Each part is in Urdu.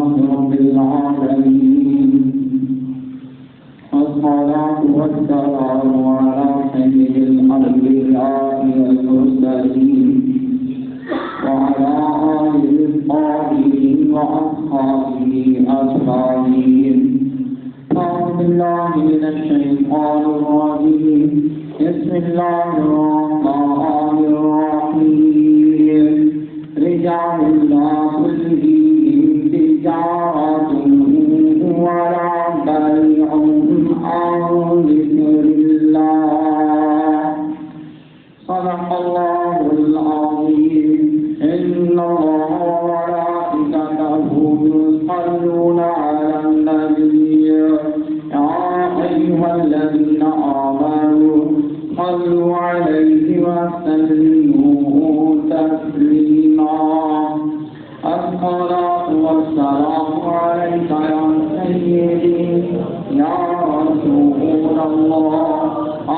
لله رب العالمين والصلاة والسلام على سيد الأنبياء والمرسلين وعلى آله الطاهرين وأصحابه أجمعين. أعوذ بالله من الشيطان الرجيم. بسم الله الرحمن الرحيم. رجال لا تلهيهم تجارة ولا بيع عن ذكر الله. صدق الله العظيم. إن الله وملائكته يصلون على النبي يا أيها الذين آمنوا صلوا عليه وسلموا تسليما. الصلاة والسلام عليك يا سيدي يا رسول الله.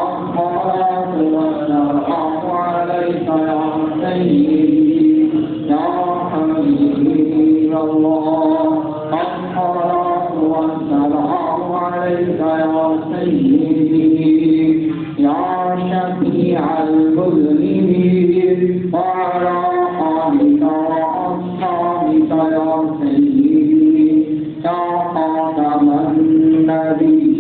الصلاة والسلام عليك يا سيدي يا حبيب الله. الصلاة والسلام عليك يا سيدي يا شفيع المذنبين وعلى آلك وأصحابك يا سيدي يا خاتم النبيين.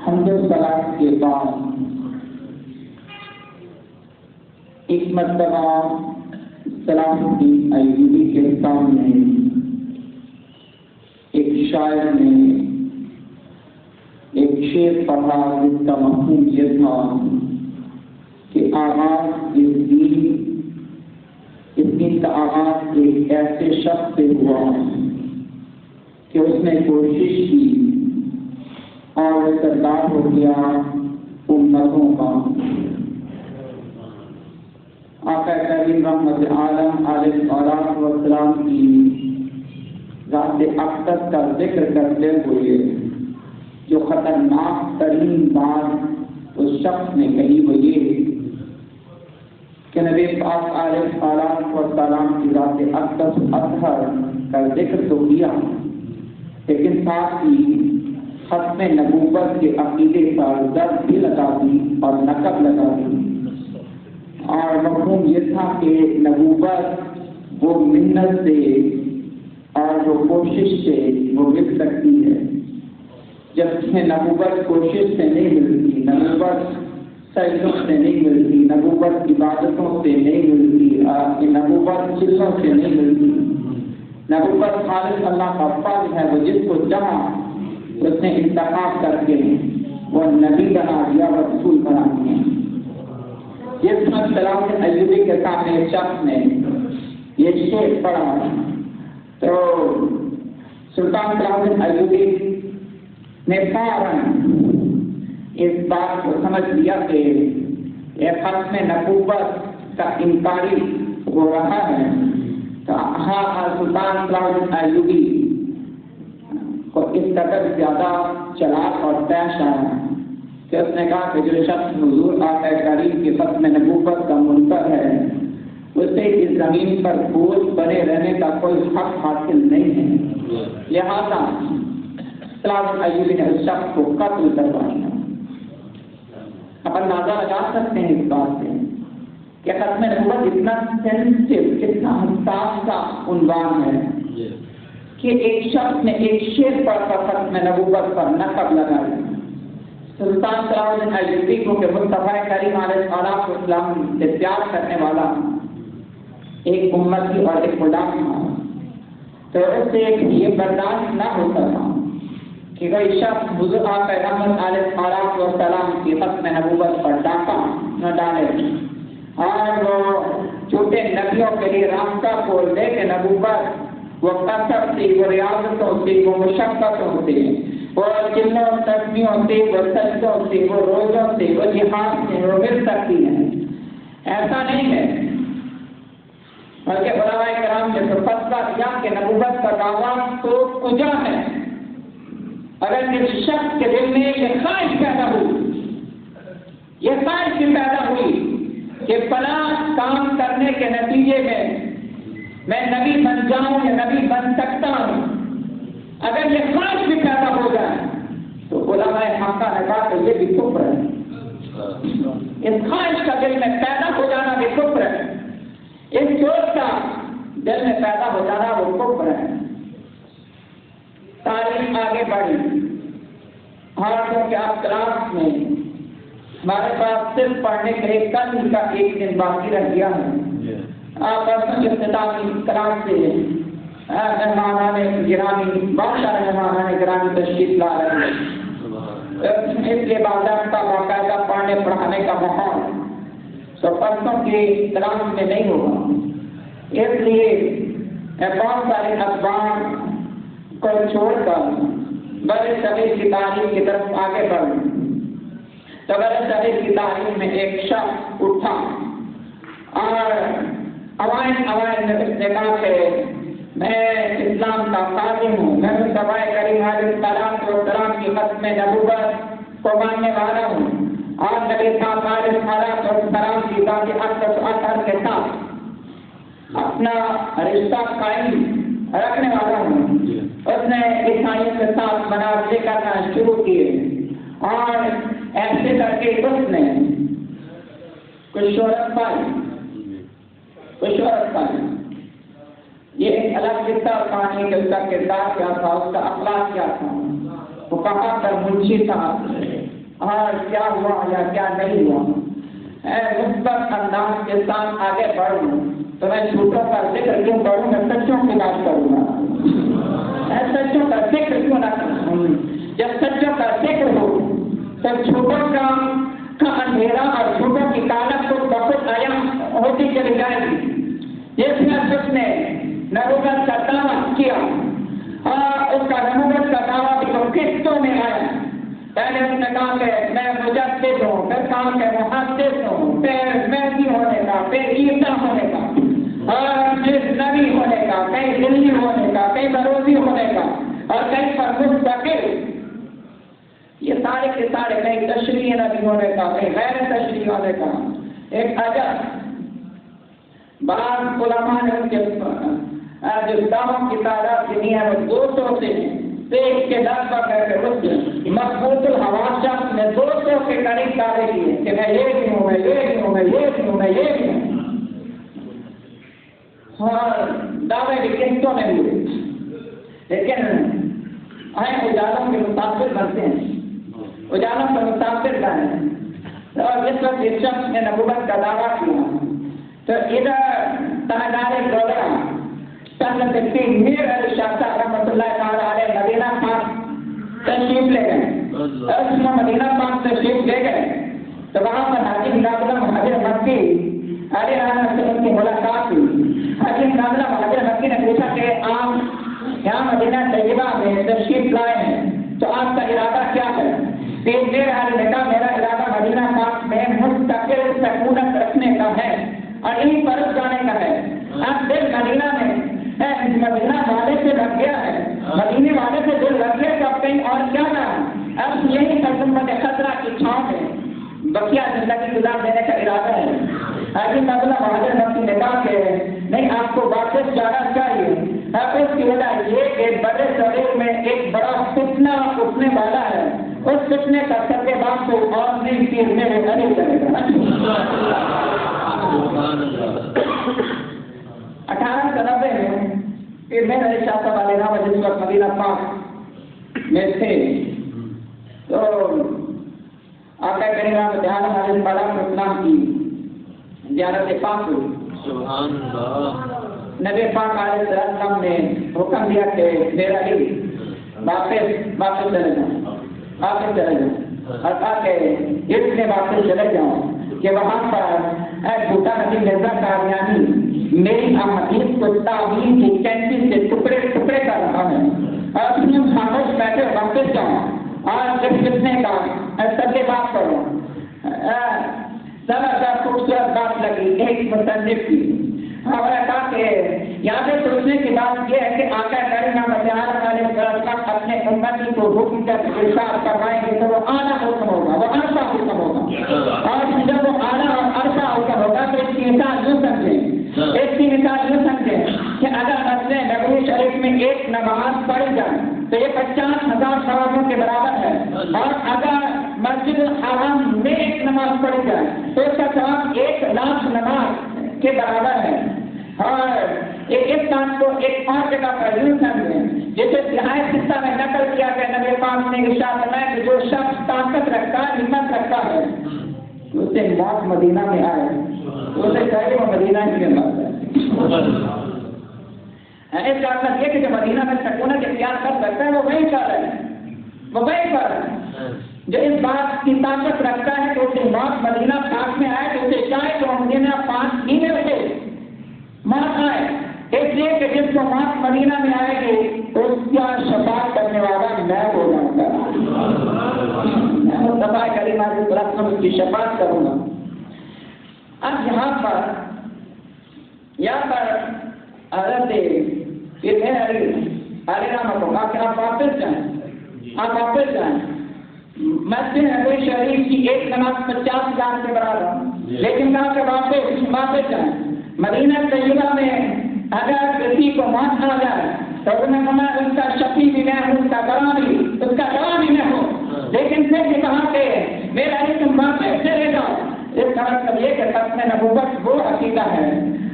حمد و صلاۃ کے بعد ایک مرتبہ صلاح الدین ایوبی کے سامنے ایک شاعر نے ایک شعر پڑھا جس کا مفہوم یہ تھا کہ اس دین کا آغاز ایک ایسے شخص سے ہوا کہ اس نے کوشش کی اور وہ سردار ہو گیا امتوں کا. آقا کریم رحمت عالم علیہ الصلوۃ والسلام کی ذات اقدس کا ذکر کرتے ہوئے جو خطرناک ترین بات اس شخص نے کہی وہ یہ کہ نبی پاک علیہ الصلوۃ والسلام کی ذات اقدس اطہر کا ذکر تو کیا لیکن ساتھ ہی ختم نبوت کے عقیدے پر ضرب بھی لگا دی اور نقب لگا دی. اور مفہوم یہ تھا کہ نبوت وہ منت سے اور جو کوشش سے وہ مل سکتی ہے، جبکہ نبوت کوشش سے نہیں ملتی، نبوت سجدوں سے نہیں ملتی، نبوت عبادتوں سے نہیں ملتی، نبوت چلوں سے نہیں ملتی. نبوت خالص اللہ کا فضل ہے، وہ جس کو چاہا اس نے انتخاب کر کے وہ نبی بنا دیا، وہ رسول بنا دیا. جس میں صلاح الدین ایوبی کے سامنے ایک شخص نے یہ شعر پڑھا تو سلطان صلاح الدین ایوبی نے فوراً اس بات کو سمجھ لیا کہ یہ ختم نبوت کا انکاری ہو رہا ہے. تو سلطان صلاح الدین ایوبی کو اس قدر زیادہ چلاک اور پیش آیا کہ اس نے کہا کہ جو شخص حضور آقا کریم کے ختم نبوت کا منکر ہے اسے اس زمین پر بوجھ بنے رہنے کا کوئی حق حاصل نہیں ہے. لہذا صلاح الدین ایوبی نے اس شخص کو قتل کروایا. اب اندازہ لگا سکتے ہیں اس بات سے کہ ختم نبوت اتنا سینسٹیو، کتنا حساس کا عنوان ہے کہ ایک شخص نے ایک شعر پڑھ کر ختم نبوت پر نقب لگائی. سلطان صلاح الدین ایوبی کو کہ مصطفیٰ کریم علیہ السلام سے پیار کرنے والا ایک امتی اور ایک غلام تھا، تو اس سے یہ برداشت نہ ہوتا تھا کہ کوئی شخص حضور آقا رحمت علیہ السلام کی ختم نبوت پر ڈاکہ نہ ڈالے اور وہ چھوٹے نبیوں کے لیے راستہ کھول دے کہ نبوت وہ کثرت سے، وہ ریاضتوں سے، وہ مشقتوں سے، وہ چلوں تسبیحوں سے، وہ سجدوں سے، وہ روزوں سے، وہ جہاد سے وہ مل سکتی ہے. ایسا نہیں ہے، بلکہ علماء کرام نے تو فتویٰ دیا کہ نبوت کا دعویٰ تو کجا ہے. اگر کسی شخص کے دل میں یہ خواہش پیدا ہوئی کہ فلاں کام کرنے کے نتیجے میں نبی بن جاؤں یا نبی بن سکتا ہوں، اگر یہ خواہش بھی پیدا ہو جائے تو علماء حقہ نے کہا کہ یہ بھی کفر ہے۔ اس خواہش کا دل میں پیدا ہو جانا بھی کفر ہے، اس سوچ کا دل میں پیدا ہو جانا وہ کفر ہے۔ تعلیم آگے بڑھی، اور کیونکہ آپ کلاس میں ہمارے پاس صرف پڑھنے کے لیے کل کا ایک دن باقی رہ گیا ہے، آپ اختتامی کلاس سے مہمانان گرامی، بہت سارے مہمانان گرامی تشریف لا رہے ہیں، اس لیے باضابطہ باقاعدہ پڑھنے پڑھانے کا ماحول تو پرسوں کی کلاس میں نہیں ہوگا، اس لیے بہت سارے اسباب کو چھوڑ کر بڑے صغیر کی تعلیم کی طرف آگے بڑھ، تو بڑے صغیر کی تعلیم میں ایک شخص اٹھا اور اوائن نے اس نے کہا کہ میں اسلام کا خادم ہوں، میں مصطفیٰ کریم علیہ السلام کی ختم نبوت کو ماننے والا ہوں، اور نبی صاحب علیہ السلام کی ذات اقدس اطہر کے ساتھ اپنا رشتہ قائم رکھنے والا ہوں۔ اس نے عیسائیوں کے ساتھ مناظرے کرنا شروع کیے، اور ایسے کر کے اس نے کچھ شہرت پائی۔ یہ ایک الگ قصہ کہانی کہ اس کا کردار کیا تھا، اس کا اخلاق کیا تھا، وہ کہاں پر منشی تھا اور کیا ہوا یا کیا نہیں ہوا۔ مثبت انداز کے ساتھ آگے بڑھوں تو میں جھوٹوں کا ذکر کیوں کروں، میں سچوں کی بات کروں گا، سچوں کا ذکر کیوں نہ کروں۔ جب سچوں کا ذکر ہو تو جھوٹوں کا اندھیرا اور جھوٹوں کی کالت کو بخود آیا ہوتی چلی جائے گی۔ جس نے نبوت کا دعویٰ کیا اور اس کا نبوت کا دعویٰ بھی تو قسطوں میں آیا، پہلے اس نے کہا کہ میں مجدد ہوں، پھر کہا کہ محدث ہوں، پھر مہدی ہونے کا، پھر عیسیٰ ہونے کا، اور پھر نبی ہونے کا، کہیں دلی ہونے کا، کہیں بروزی ہونے کا، اور کہیں پر مستقل، یہ سارے کے سارے کہیں تشریح نبی ہونے کا، کہیں غیر تشریح ہونے کا۔ ایک عجب بعض علماء نے ان کے جو دعووں کی تعداد جتنی ہے وہ 200 سے ایک کے دس پر کر کے اس مقبوض الحواس شخص نے 200 کے قریب دعوے کیے کہ میں یہ بھی ہوں، میں یہ بھی ہوں، میں یہ بھی ہوں، میں یہ بھی ہوں، اور دعوے بھی قسطوں میں ہوئے، لیکن اجالوں کے متاثر بنتے ہیں، اجالوں کے متاثر بنے، اور جس وقت اس شخص نے نبوت کا دعویٰ کیا تو ادھر تاجدار دولہ سنت میر علی شاہ صاحب رحمۃ اللہ تعالیٰ علیہ مدینہ پاک تشریف لے گئے، اس میں مدینہ پاک تشریف لے گئے تو وہاں پر حاجی ناظر مہاجر مکی علی رحمۃ سے ان کی ملاقات ہوئی۔ حاجی ناظر مہاجر مکی نے پوچھا کہ آپ یہاں مدینہ طیبہ میں تشریف لائے ہیں تو آپ کا ارادہ کیا ہے؟ پھر میر علی نے کہا میرا ارادہ مدینہ پاک میں مستقل سکونت رکھنے کا ہے اور یہیں پر جانے کا ہے۔ اب دل مدینہ میں مدینہ والے سے لگ گیا ہے، مدینے والے سے دل لگ گیا تو اب کہیں اور کیا نہ، اب یہی حکومت خطرہ کی چھاؤں میں بقیہ زندگی گزار دینے کا ارادہ ہے۔ حاجی ناظر مہاجر مکی نے کہا کہ نہیں، آپ کو واپس جانا چاہیے۔ اب اس کی وجہ یہ کہ بڑے صغیر میں ایک بڑا فتنہ اٹھنے والا ہے، اس فتنے کا سب بات کو اور نہیں پیرنے میں نہیں کرے گا۔ 1890 میں پھر میں علی شاہ صاحب علیہ رحمۃ جس وقت مدینہ پاک میں تھے تو آقا کریم رحمۃ اللہ علیہ السلام کی زیارت پاک ہوئی۔ سبحان اللہ۔ نبی پاک علیہ السلام نے حکم دیا کہ میرا علی واپس چلے جاؤ، اور کہا کہ اس میں واپس چلے جاؤں کہ وہاں پر بھوٹا نبی مرزا قادیانی میری احادیث کو تعویل کی کینچی سے ٹکڑے ٹکڑے کر رہا ہے، اور اس میں خاموش بیٹھے واپس جاؤں اور اس فتنے کا سب بات کروں۔ زبردست خوبصورت بات لگی ایک مصنف کی، اور کہا کہ یہاں سے سوچنے کی بات یہ ہے کہ آقا کریم علیہ السلام اپنے امتی کو حکم جب ارشاد فرمائیں گے تو وہ اعلیٰ حکم ہوگا، وہ عرصہ حکم ہوگا، اور جب وہ اعلیٰ اور عرصہ حکم ہوگا نماز پڑھی جائے تو یہ 50,000 ثوابوں کے برابر ہے، اور اگر مسجد الحرام میں ایک نماز پڑھی جائے تو اس کا ثواب 1,00,000 نماز کے برابر ہے۔ اور اس بات کو ایک اور جگہ پر یوں سمجھیں، جسے نہایت قصہ میں نقل کیا گیا، نبی پاک نے ارشاد فرمایا کہ جو شخص طاقت رکھتا ہے، ہمت رکھتا ہے، اسے موت مدینہ میں آئے تو اسے چاہیے وہ مدینہ ہی میں مر جائے۔ اس کا مطلب یہ کہ جو مدینہ میں سکونت اختیار کر سکتا ہے وہ وہی کر رہے ہیں، وہ وہی کر رہے ہیں۔ جو اس بات کی طاقت رکھتا ہے کہ اسے موت مدینہ پاک میں آئے تو اسے چاہے تو مدینہ پاک ہی میں اسے موت آئے، اس لیے کہ جس کو موت مدینہ میں آئے گی اس کا شفاعت کرنے والا میں ہو جاؤں گا، میں مصطفیٰ کریم علیہ السلام کی شفاعت کروں گا۔ اب یہاں پر حضرت علی رحمۃ اللہ کہ آپ واپس جائیں، مسجد نبوی شریف کی ایک نماز 50,000 کے برابر، لیکن کہا کہ واپس جائیں۔ مدینہ طیبہ میں اگر کسی کو موت آ جائے تو انہوں نے اس کا شفیع بھی میں ہوں، اس کا گواہ بھی میں ہوں، لیکن پھر یہ کہا کہ میرا علی تم واپس چلے جاؤ۔ اس کا مطلب یہ کہ ختم نبوت وہ عقیدہ ہے،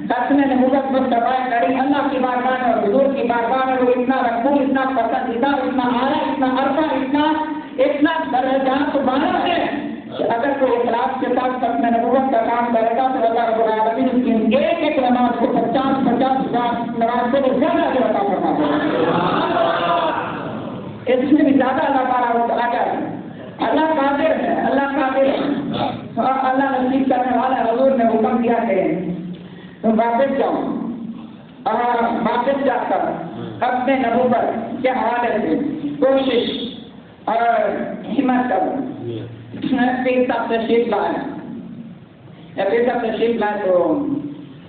ختم نبوت مصطفیٰ کریم اللہ کی بارگاہ اور حضور کی بارگاہ میں وہ اتنا مقبول، اتنا پسندیدہ، اتنا اعلیٰ، اتنا عرفہ، اتنا درجات والا ہے کہ اگر کوئی اخلاص کے ساتھ ختم نبوت کا کام کرے گا تو اللہ رب العالمین اس کی ایک نماز کو 50,000 نماز سے زیادہ جو عطا فرماتا ہے، اس میں بھی زیادہ اللہ تعالیٰ آ جائے۔ اللہ قادر ہے، اللہ نصیب کرنے والا حضور نے حکم دیا کہ تم واپس جاؤ، اور واپس جا کر اپنے نبوت کے حوالے سے کوشش اور ہمت کرو۔ پیر صاحب تشریف لائے تو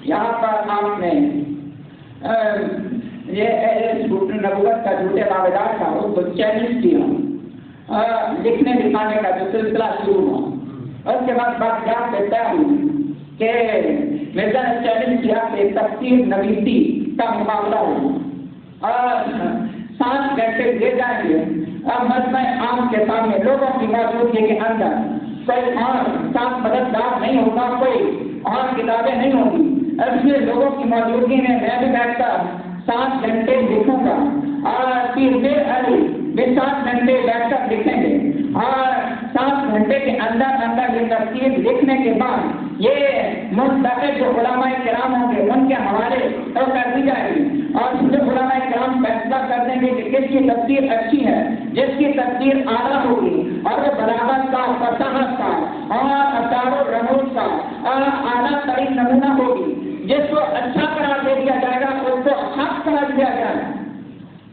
یہاں پر آپ نے یہ نبوت کا جھوٹے دعویدار تھا اس کو چیلنج کیا، لکھنے لکھانے کا جو سلسلہ شروع ہوا۔ اس کے بعد بات یاد دیتا ہوں کہ مرزا نے چیلنج کیا کہ تفسیر نویسی کا مقابلہ ہو اور 7 گھنٹے دے جائیں گے اور مجمع عام کے سامنے لوگوں کی موجودگی کے اندر کوئی اور ساتھ مددگار نہیں ہوگا، کوئی اور کتابیں نہیں ہوں گی، اس لیے لوگوں کی موجودگی میں میں بھی بیٹھ کر 7 گھنٹے لکھوں گا اور پھر میر علی بھی 7 گھنٹے بیٹھ کر لکھیں گے، اور 7 گھنٹے کے اندر یہ تفسیر لکھنے کے بعد یہ منتخب جو علماء کرام ہوں گے ان کے حوالے تو کر دی جائے گی، اور جو علماء کرام فیصلہ کر دیں گے کہ کس کی تفسیر اچھی ہے، جس کی تفسیر اعلیٰ ہوگی اور وہ بلاغت کا، فصاحت کا اور اثار و رموز کا اعلیٰ ترین نمونہ ہوگی، جس کو اچھا قرار دے دیا جائے گا اس کو حق قرار دیا جائے گا،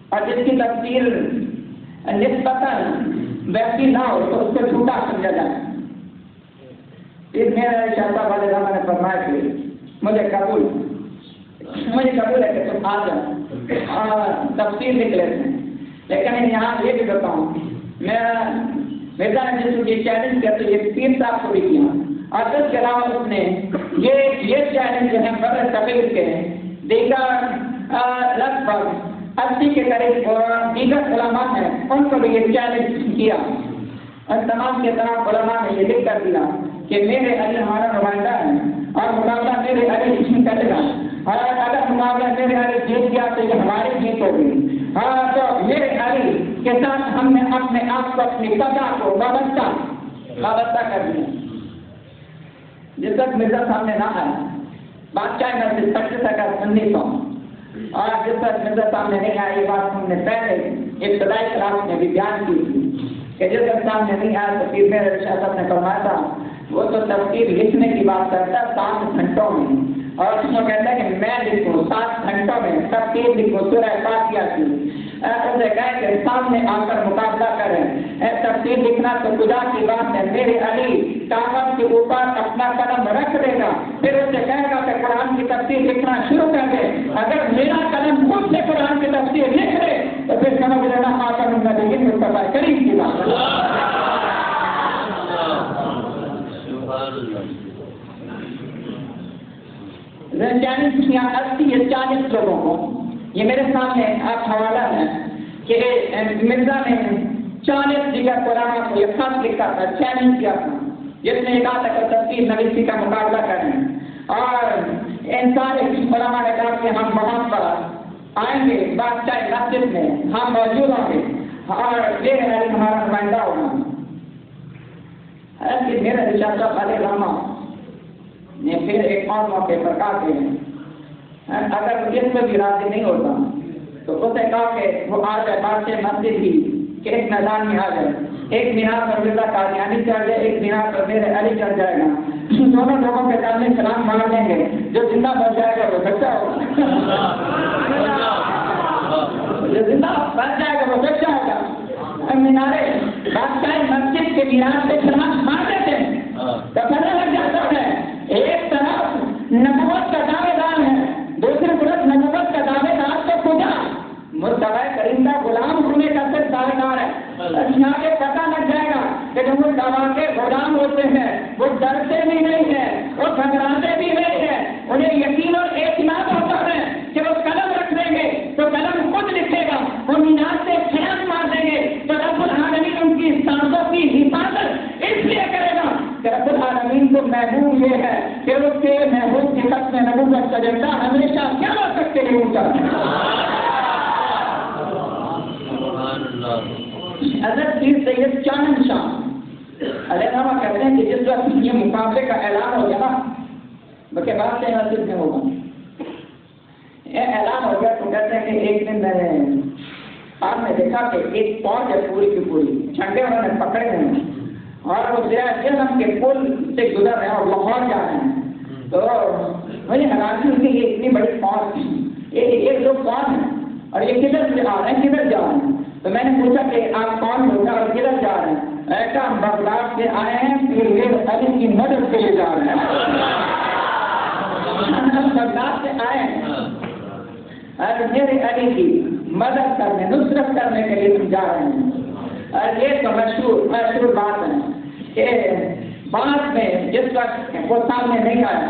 اور جس کی تفسیر نسبتاً ویسی نہ ہو تو اس کو جھوٹا سمجھا جائے۔ اس میرے شاہ صاحب والے رحمٰن نے فرمایا کہ مجھے قبول ہے کہ تم آ جاؤ اور تفسیر لکھ لیتے ہیں، لیکن یہاں یہ بھی بتاؤں مرزا نے جس کو یہ چیلنج کیا تو یہ پیر صاحب کو بھی کیا، اور اس کے علاوہ اس نے یہ چیلنج جو ہے بدر صغیر کے دیگر لگ بھگ 80 کے قریب دیگر علماء ہیں ان کو بھی یہ چیلنج کیا، اور تمام کے تمام علماء نے یہ لکھ کر دیا کہ میرے علی ہمارا نمائندہ ہے اور مقابلہ میرے علی کرے گا، اور اگر مقابلہ میرے علی جیت گیا تو یہ ہماری جیت ہوگی، تو میرے علی کے ساتھ ہم نے اپنے آپ کو اپنی قضا کو وابستہ کر دیا۔ جس تک مرزا سامنے نہ آیا بادشاہ مسجد 1900 اور جس تک مرزا سامنے نہیں آیا، یہ بات ہم نے پہلے ابتدائی کلاس میں بھی بیان کی تھی کہ جس تک سامنے نہیں آیا تو پھر میرے شاہ صاحب نے فرمایا تھا وہ تو تفسیر لکھنے کی بات کرتا ہے 7 گھنٹوں میں، اور اس کو کہتا ہے کہ میں لکھوں 7 گھنٹوں میں تفسیر لکھوں سورہ فاتحہ کی، اسے کہے کہ سامنے آ کر مقابلہ کریں، تفسیر لکھنا تو خدا کی بات ہے، میرے علی کاغذ کے اوپر اپنا قلم رکھ دے گا، پھر اسے کہے گا کہ قرآن کی تفسیر لکھنا شروع کر دے، اگر میرا قلم خود سے قرآن کی تفسیر لکھ دے تو پھر سمجھ لینا آتا ہوں گا، لیکن مصطفیٰ کریم کی بات چالیس یا 80 یا 40 لوگوں کو یہ میرے سامنے آپ حوالہ ہے کہ مرزا نے 40 دیگر قرآن کو یہ خط لکھا تھا، چیلنج کیا تھا، جس نے کہا تھا کہ تفسیر نویسی کا مقابلہ کریں، اور ان سارے علماء نے کہا کہ ہم وہاں پر آئیں گے، بادشاہ مسجد میں ہم موجود ہوں گے اور یہ علی ہمارا نمائندہ ہوگا۔ ایسے میرے رشاد صاحب علیہ رحمہ نے پھر ایک اور موقع پر کہا کہ اگر اس میں بھی راضی نہیں ہوتا تو اس نے کہا کہ وہ آ جائے بادشاہ مسجد ہی کہ ایک میدان میں آ جائے، ایک مینار پر مرزا قادیانی چڑھ جائے، ایک مینار پر میرے علی چڑھ جائے گا، دونوں لوگوں کے سامنے سلام مار لیں گے، جو زندہ بچ جائے گا وہ بچہ ہوگا، جو زندہ بچ جائے گا وہ بچہ ہوگا۔ مینارے بادشاہ مسجد کے مینار سے سلام مار دیتے ہیں تو پتہ لگ جاتا ہے ایک طرف نبوت کا دعوے دار ہے، دوسری طرف نبوت کا دعوے دار تو خدا مصطفیٰ کریم کا غلام ہونے کا صرف دعوے دار ہے۔ یہاں پہ پتہ لگ جائے گا کہ جو مصطفیٰ کے غلام ہوتے ہیں وہ ڈرتے بھی نہیں ہیں، وہ گھبراتے بھی نہیں ہیں، انہیں یقین اور اعتماد ہوتا ہے کہ وہ قلم رکھ دیں گے تو قلم خود لکھے گا، وہ مینار سے چھلانگ مار دیں گے تو رب العالمین ان کی سانسوں کی حفاظت اس لیے کرے گا کہ رب العالمین کو محبوب یہ ہے کہ اس کے محبوب کے خط میں نبوت کا جھنڈا ہمیشہ قیامت تک کے لیے اونچا ہے۔ حضرت پیر سید چاند شاہ علیہ رحمہ کہتے ہیں کہ جس وقت یہ مقابلے کا اعلان ہو گیا بلکہ بات سے مسجد میں ہوگا، یہ اعلان ہو گیا تو کہتے ہیں کہ ایک دن میں نے آپ نے دیکھا کہ ایک فوج ہے پوری کی پوری، جھنڈے انہوں نے پکڑے ہیں اور وہ جہنم کے پل سے گزر رہے ہیں اور لاہور جا رہے ہیں، تو مجھے حیرانی ہوئی کہ یہ اتنی بڑی فوج تھی، یہ لوگ کون ہیں اور یہ کدھر سے آ رہے ہیں، کدھر جا رہے ہیں؟ تو میں نے پوچھا کہ آپ کون ہوگا اور کدھر جا رہے ہیں؟ ایسا ہم بغداد سے آئے ہیں پھر میرے علی کی مدد کے لیے جا رہے ہیں، ہم بغداد سے آئے ہیں اور میرے علی کی مدد کرنے نصرت کرنے کے لیے ہم جا رہے ہیں۔ اور یہ تو مشہور بات ہے کہ بعد میں جس وقت وہ سامنے نہیں آیا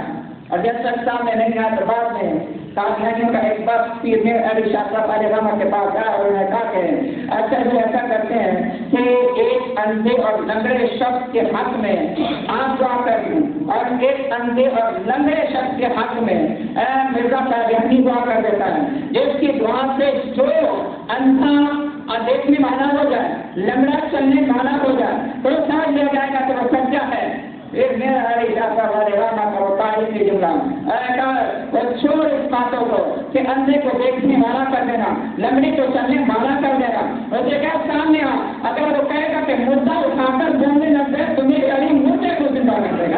اور جب تک سامنے نہیں آیا تو بعد میں قادیانیوں کا ایک وقت پیر میر علی شاہ صاحب علیہ رحمہ کے پاس گیا اور انہوں نے کہا کہ اچھا جو ایسا کرتے ہیں کہ ایک اندھے اور لنگڑے شخص کے حق میں آپ دعا کر دیں اور ایک اندھے اور لنگڑے شخص کے حق میں مرزا قادیانی دعا کر دیتا ہے، جس کی دعا سے جو اندھا دیکھنے والا ہو جائے، لنگڑا چلنے والا ہو جائے تو سمجھ لیا جائے گا کہ وہ سچا ہے۔ پھر میرا علی شاہ صاحب علیہ رحمہ کا وہ تاریخی جملہ چھوڑ اس باتوں کو کہ اندھے کو دیکھنے والا کر دینا، لنگڑی کو چلنے والا کر دینا، اسے کیا سامنے آ اگر وہ کہے گا کہ مردہ اٹھا کر بولنے لگ گئے تو میری علی مردے کو زندہ کر دے گا۔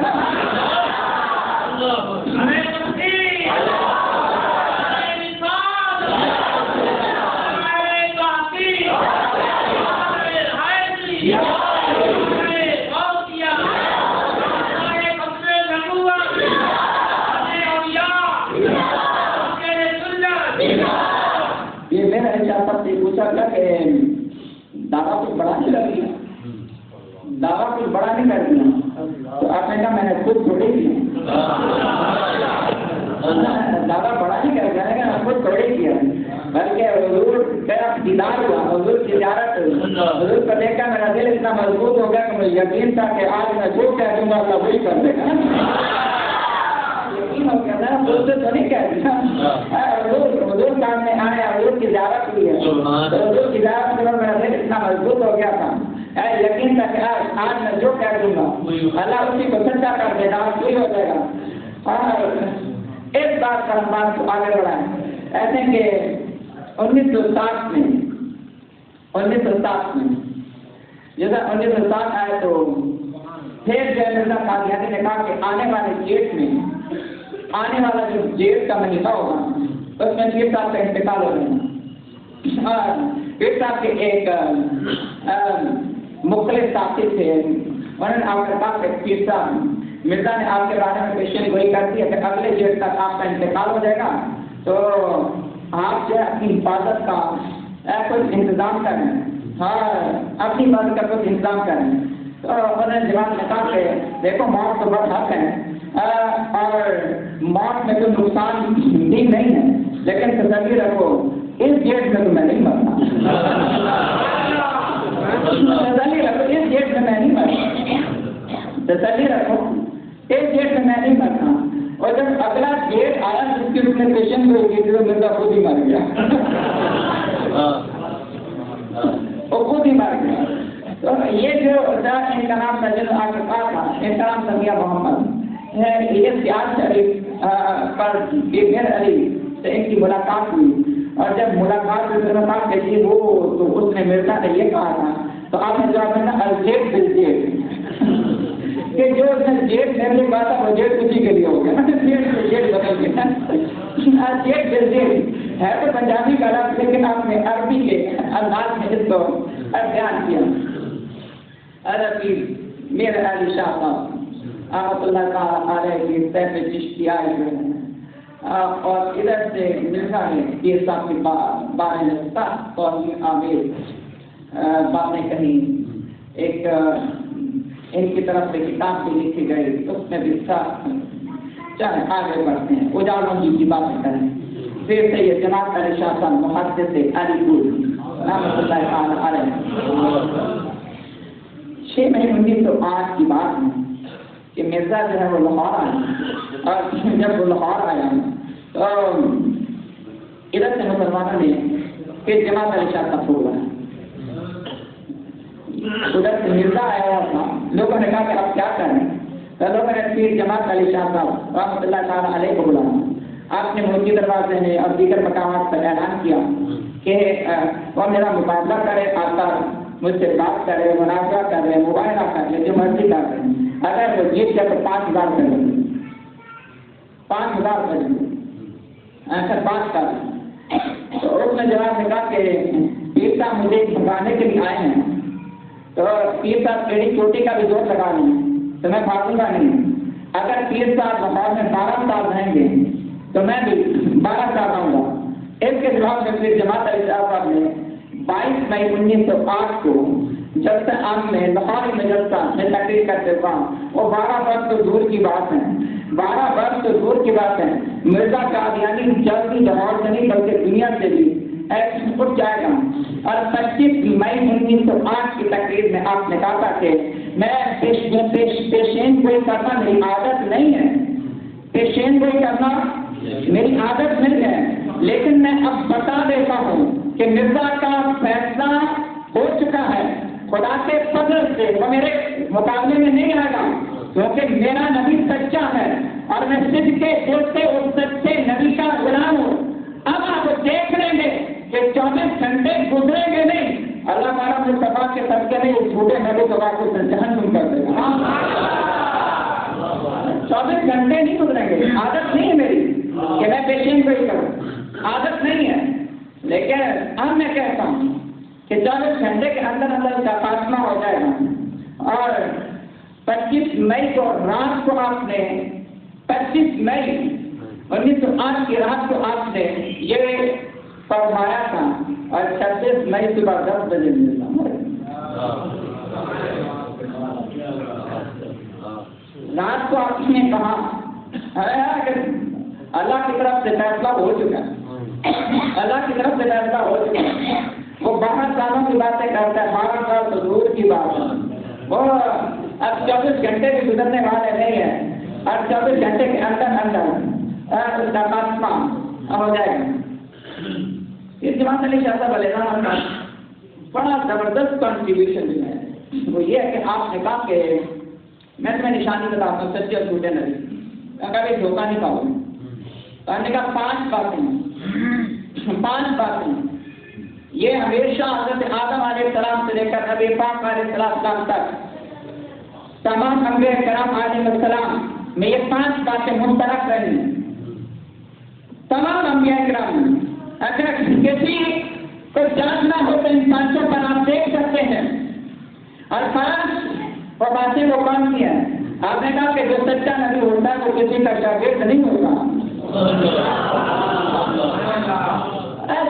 یہ میرا سب سے پوچھا تھا کہ دعویٰ کچھ بڑا نہیں کر دیا، دعویٰ کچھ بڑا نہیں کر دیا، تو آپ نے کہا میں نے خود تھوڑی کیا، دعویٰ بڑا نہیں کر دیا، میں خود تھوڑی کیا، بلکہ حضور کا دیدار ہوا، حضور کی زیارت ہوئی، حضور کو دیکھ کر میرا دل اتنا مضبوط ہو گیا کہ مجھے یقین تھا کہ آج میں جو کہہ دوں گا اللہ وہی کر دے گا، یقین ہو گیا نا، حضور سے تو نہیں کہہ دیا، حضور سامنے آئے، حضور کی زیارت ہوئی ہے، تو حضور کی زیارت کے بعد میرا دل اتنا مضبوط ہو گیا تھا، یقین تھا کہ آج میں جو کہہ دوں گا اللہ اسی کو سچا کر دے گا، آج وہی ہو جائے گا۔ اور ایک بات پر ہم بات کو آگے بڑھائیں، ایسے کہ 1907 میں جیسا 1907 آئے تو پھر جو مرزا قادیانی نے کہا کہ آنے والے جیٹ میں آنے والا جو جیٹ کا مہینہ ہوگا اس میں پیر صاحب کا انتقال ہو گیا، اور پیر صاحب کے ایک مختلف ساتھی تھے، انہوں نے آپ کے پاس پیر صاحب مرزا نے آپ کے بارے میں پیشن گوئی کر دی کہ اگلے جیٹ تک آپ کا انتقال ہو جائے گا تو آپ جو ہے اپنی حفاظت کا کچھ انتظام کریں، ہاں اپنی حفاظت کا کچھ انتظام کریں۔ تو انہوں نے جواب میں کہا کہ دیکھو موت تو بہت حق ہے اور موت میں کوئی نقصان بھی نہیں ہے، لیکن تصویر رکھو اس ڈیٹ میں تو میں نہیں مرتا، تسلی رکھو اس ڈیٹ میں میں نہیں مرتا، تسلی رکھو اس ڈیٹ میں میں نہیں مرتا۔ اور جب اگلا ڈیٹ آیا جس کی اس نے پیشن ہوئی تھی تو مرزا خود ہی مر گیا، وہ خود ہی مر گیا۔ تو یہ جو ان کا نام تھا جن آ کے کہا تھا، ان کا نام سمیہ محمد، یہ سیاض شریف پر بیر علی سے ان کی ملاقات ہوئی، اور جب ملاقات ہوئی وہ تو اس نے مرزا نے یہ کہا تھا، تو آپ نے جواب دینا الجیب بالجیب، کہ جو اس نے جیب میرے لیے کہا تھا وہ جیب اسی کے لیے ہو گیا، جیب بدل گیا، جیب بالجیب ہے تو پنجابی کا لفظ، لیکن آپ نے عربی کے انداز میں اس کو بیان کیا۔ عربی میرے علی شاہ صاحب رحمۃ اللہ تعالیٰ علیہ کی طرف چشتی آئے ہوئے ہیں، اور ادھر سے مرزا نے پیر صاحب کے بارے میں سخت اور آمیز باتیں کہیں، ایک ان کی طرف سے کتاب بھی لکھی گئی، اس میں بھی سخت، چلے آگے بڑھتے ہیں، اجالوں جی کی باتیں کریں۔ پھر سے یہ جناب علی شاہ صاحب محدث علی گل رحمۃ اللہ تعالیٰ علیہ 6 مئی 1908 کی بات ہے کہ مرزا جو ہے وہ لاہور آیا، اور جب وہ لاہور آیا تو ادھر سے مسلمانوں نے پھر جماعت علی شاہ صاحب کو بلایا، ادھر سے مرزا آیا ہوا تھا، لوگوں نے کہا کہ اب کیا کریں، تو لوگوں نے پھر جماعت علی شاہ صاحب رحمۃ اللہ تعالیٰ علیہ کو بلایا۔ آپ نے ملکی دروازے نے اور دیگر مقامات پر اعلان کیا کہ وہ میرا مقابلہ کرے، آتا مجھ سے بات کرے، مناظرہ کرے، مباحثہ کر لے، جو مرضی کر لیں، اگر وہ جیت جائے تو 5000 کر لیں، 5000 کر لیں، ایسا 5 کر لیں۔ تو اس نے جواب میں کہا کہ پیر صاحب مجھے بھگانے کے لیے آئے ہیں، تو پیر صاحب ایڑی چوٹی کا بھی زور لگا لیں تو میں بھاگوں گا نہیں، اگر پیر صاحب لاہور میں 12 سال رہیں گے تو میں بھی 12 سال رہوں گا۔ اس کے جواب میں پھر جماعت علی شاہ صاحب نے 22 مئی 1908 کو جلسہ عام میں لاہور میں جلسہ میں تقریر کرتے تھا، وہ 12 برس تو دور کی بات ہے، 12 برس تو دور کی بات ہے، مرزا قادیانی جلدی لاہور سے نہیں بلکہ دنیا سے بھی اٹھ جائے گا۔ اور 25 مئی 1908 کی تقریر میں آپ نے کہا تھا کہ میں پیشین گوئی کرنا میری عادت نہیں ہے، پیشین گوئی کرنا میری عادت نہیں ہے، لیکن میں اب بتا دیتا ہوں کہ مرزا کا فیصلہ ہو چکا ہے، خدا کے فضل سے وہ میرے مقابلے میں نہیں آئے گا، کیونکہ میرا نبی سچا ہے اور میں صدق کے دل سے اس سچے نبی کا غلام ہوں۔ اب آپ دیکھ لیں گے کہ 24 گھنٹے گزریں گے نہیں، اللہ تعالیٰ مصطفیٰ کے صدقے میں اس جھوٹے نبی کو واپس جہنم کر دے گا۔ 24 گھنٹے نہیں گزریں گے، عادت نہیں ہے میری کہ میں پیشین گوئی کروں، عادت نہیں ہے، لیکن اب میں کہتا ہوں کہ 24 گھنٹے کے اندر اندر کا خاتمہ ہو جائے گا۔ اور 25 مئی کو رات کو آپ نے 25 مئی 1908 کی رات کو آپ نے یہ فرمایا تھا، اور 26 مئی صبح 10 بجے رات کو آپ نے کہا کہ اللہ کی طرف سے فیصلہ ہو چکا ہے، اللہ کی طرف سے فیصلہ ہو چکا ہے۔ وہ 12 سالوں کی باتیں کرتا ہے، 12 سال تو دور کی بات ہے، وہ اب 24 گھنٹے بھی گزرنے والے نہیں ہیں، اور 24 گھنٹے کے اندر اندر اس کا خاتمہ ہو جائے گا۔ اس جماعت علی شاہ صاحب علیہ السلام کا بڑا زبردست کنٹریبیوشن جو ہے وہ یہ ہے کہ آپ نے کہا کہ میں تمہیں نشانی بتاتا ہوں سچے اور جھوٹے نبی، کبھی دھوکہ نہیں پاؤ گے۔ تو ہم نے کہا 5 باتیں یہ ہمیشہ حضرت آدم علیہ السلام سے لے کر نبی پاک علیہ السلام تک تمام انبیاء کرام علیہ السلام میں یہ 5 باتیں مشترک رہی، تمام انبیاء کرام میں۔ اگر کسی کو جاننا ہو تو ان 5 پر آپ دیکھ سکتے ہیں، اور 5 وہ باتیں وہ کون سی ہیں؟ آپ نے کہا کہ جو سچا نبی ہوتا ہے وہ کسی کا شاگرد نہیں ہوتا،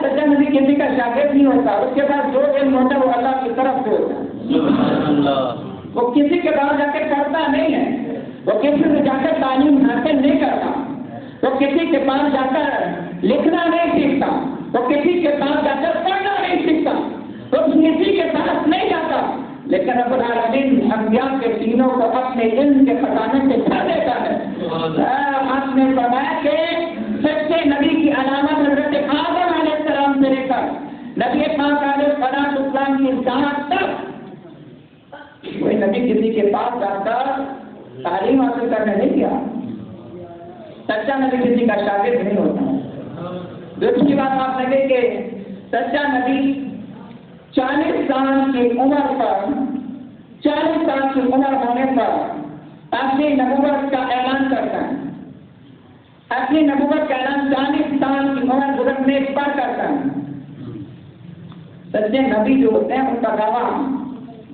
سچا نبی کسی کا شاگرد نہیں ہوتا، اس کے پاس جو علم ہوتا ہے وہ اللہ کی طرف سے ہوتا ہے، وہ کسی کے پاس جا کے پڑھتا نہیں ہے، وہ کسی سے جا کر تعلیم حاصل نہیں کرتا، وہ کسی کے پاس جا کر لکھنا نہیں سیکھتا، وہ کسی کے پاس جا کر پڑھنا نہیں سیکھتا، وہ کسی کے پاس نہیں جاتا، لیکن رب العالمین انبیاء کے سینوں کو اپنے علم کے خزانے سے بھر دیتا ہے۔ آپ نے فرمایا کہ سچے نبی کی علامت حضرت آدم علیہ السلام سے لے کر نبی پاک علیہ السلام کی ذات تک کوئی نبی کسی کے پاس جا کر تعلیم حاصل کرنے نہیں کیا۔ سچا نبی کسی کا شاگرد نہیں ہوتا۔ دوسری بات آپ لگے کہ سچا نبی 40 سال کی عمر پر 40 سال کی عمر ہونے پر اپنی نبوت کا اعلان کرتا ہے، اپنی نبوت کا اعلان 40 سال کی عمر گزرنے پر کرتا ہے۔ سچے نبی جو ہوتے ہیں ان کا دعویٰ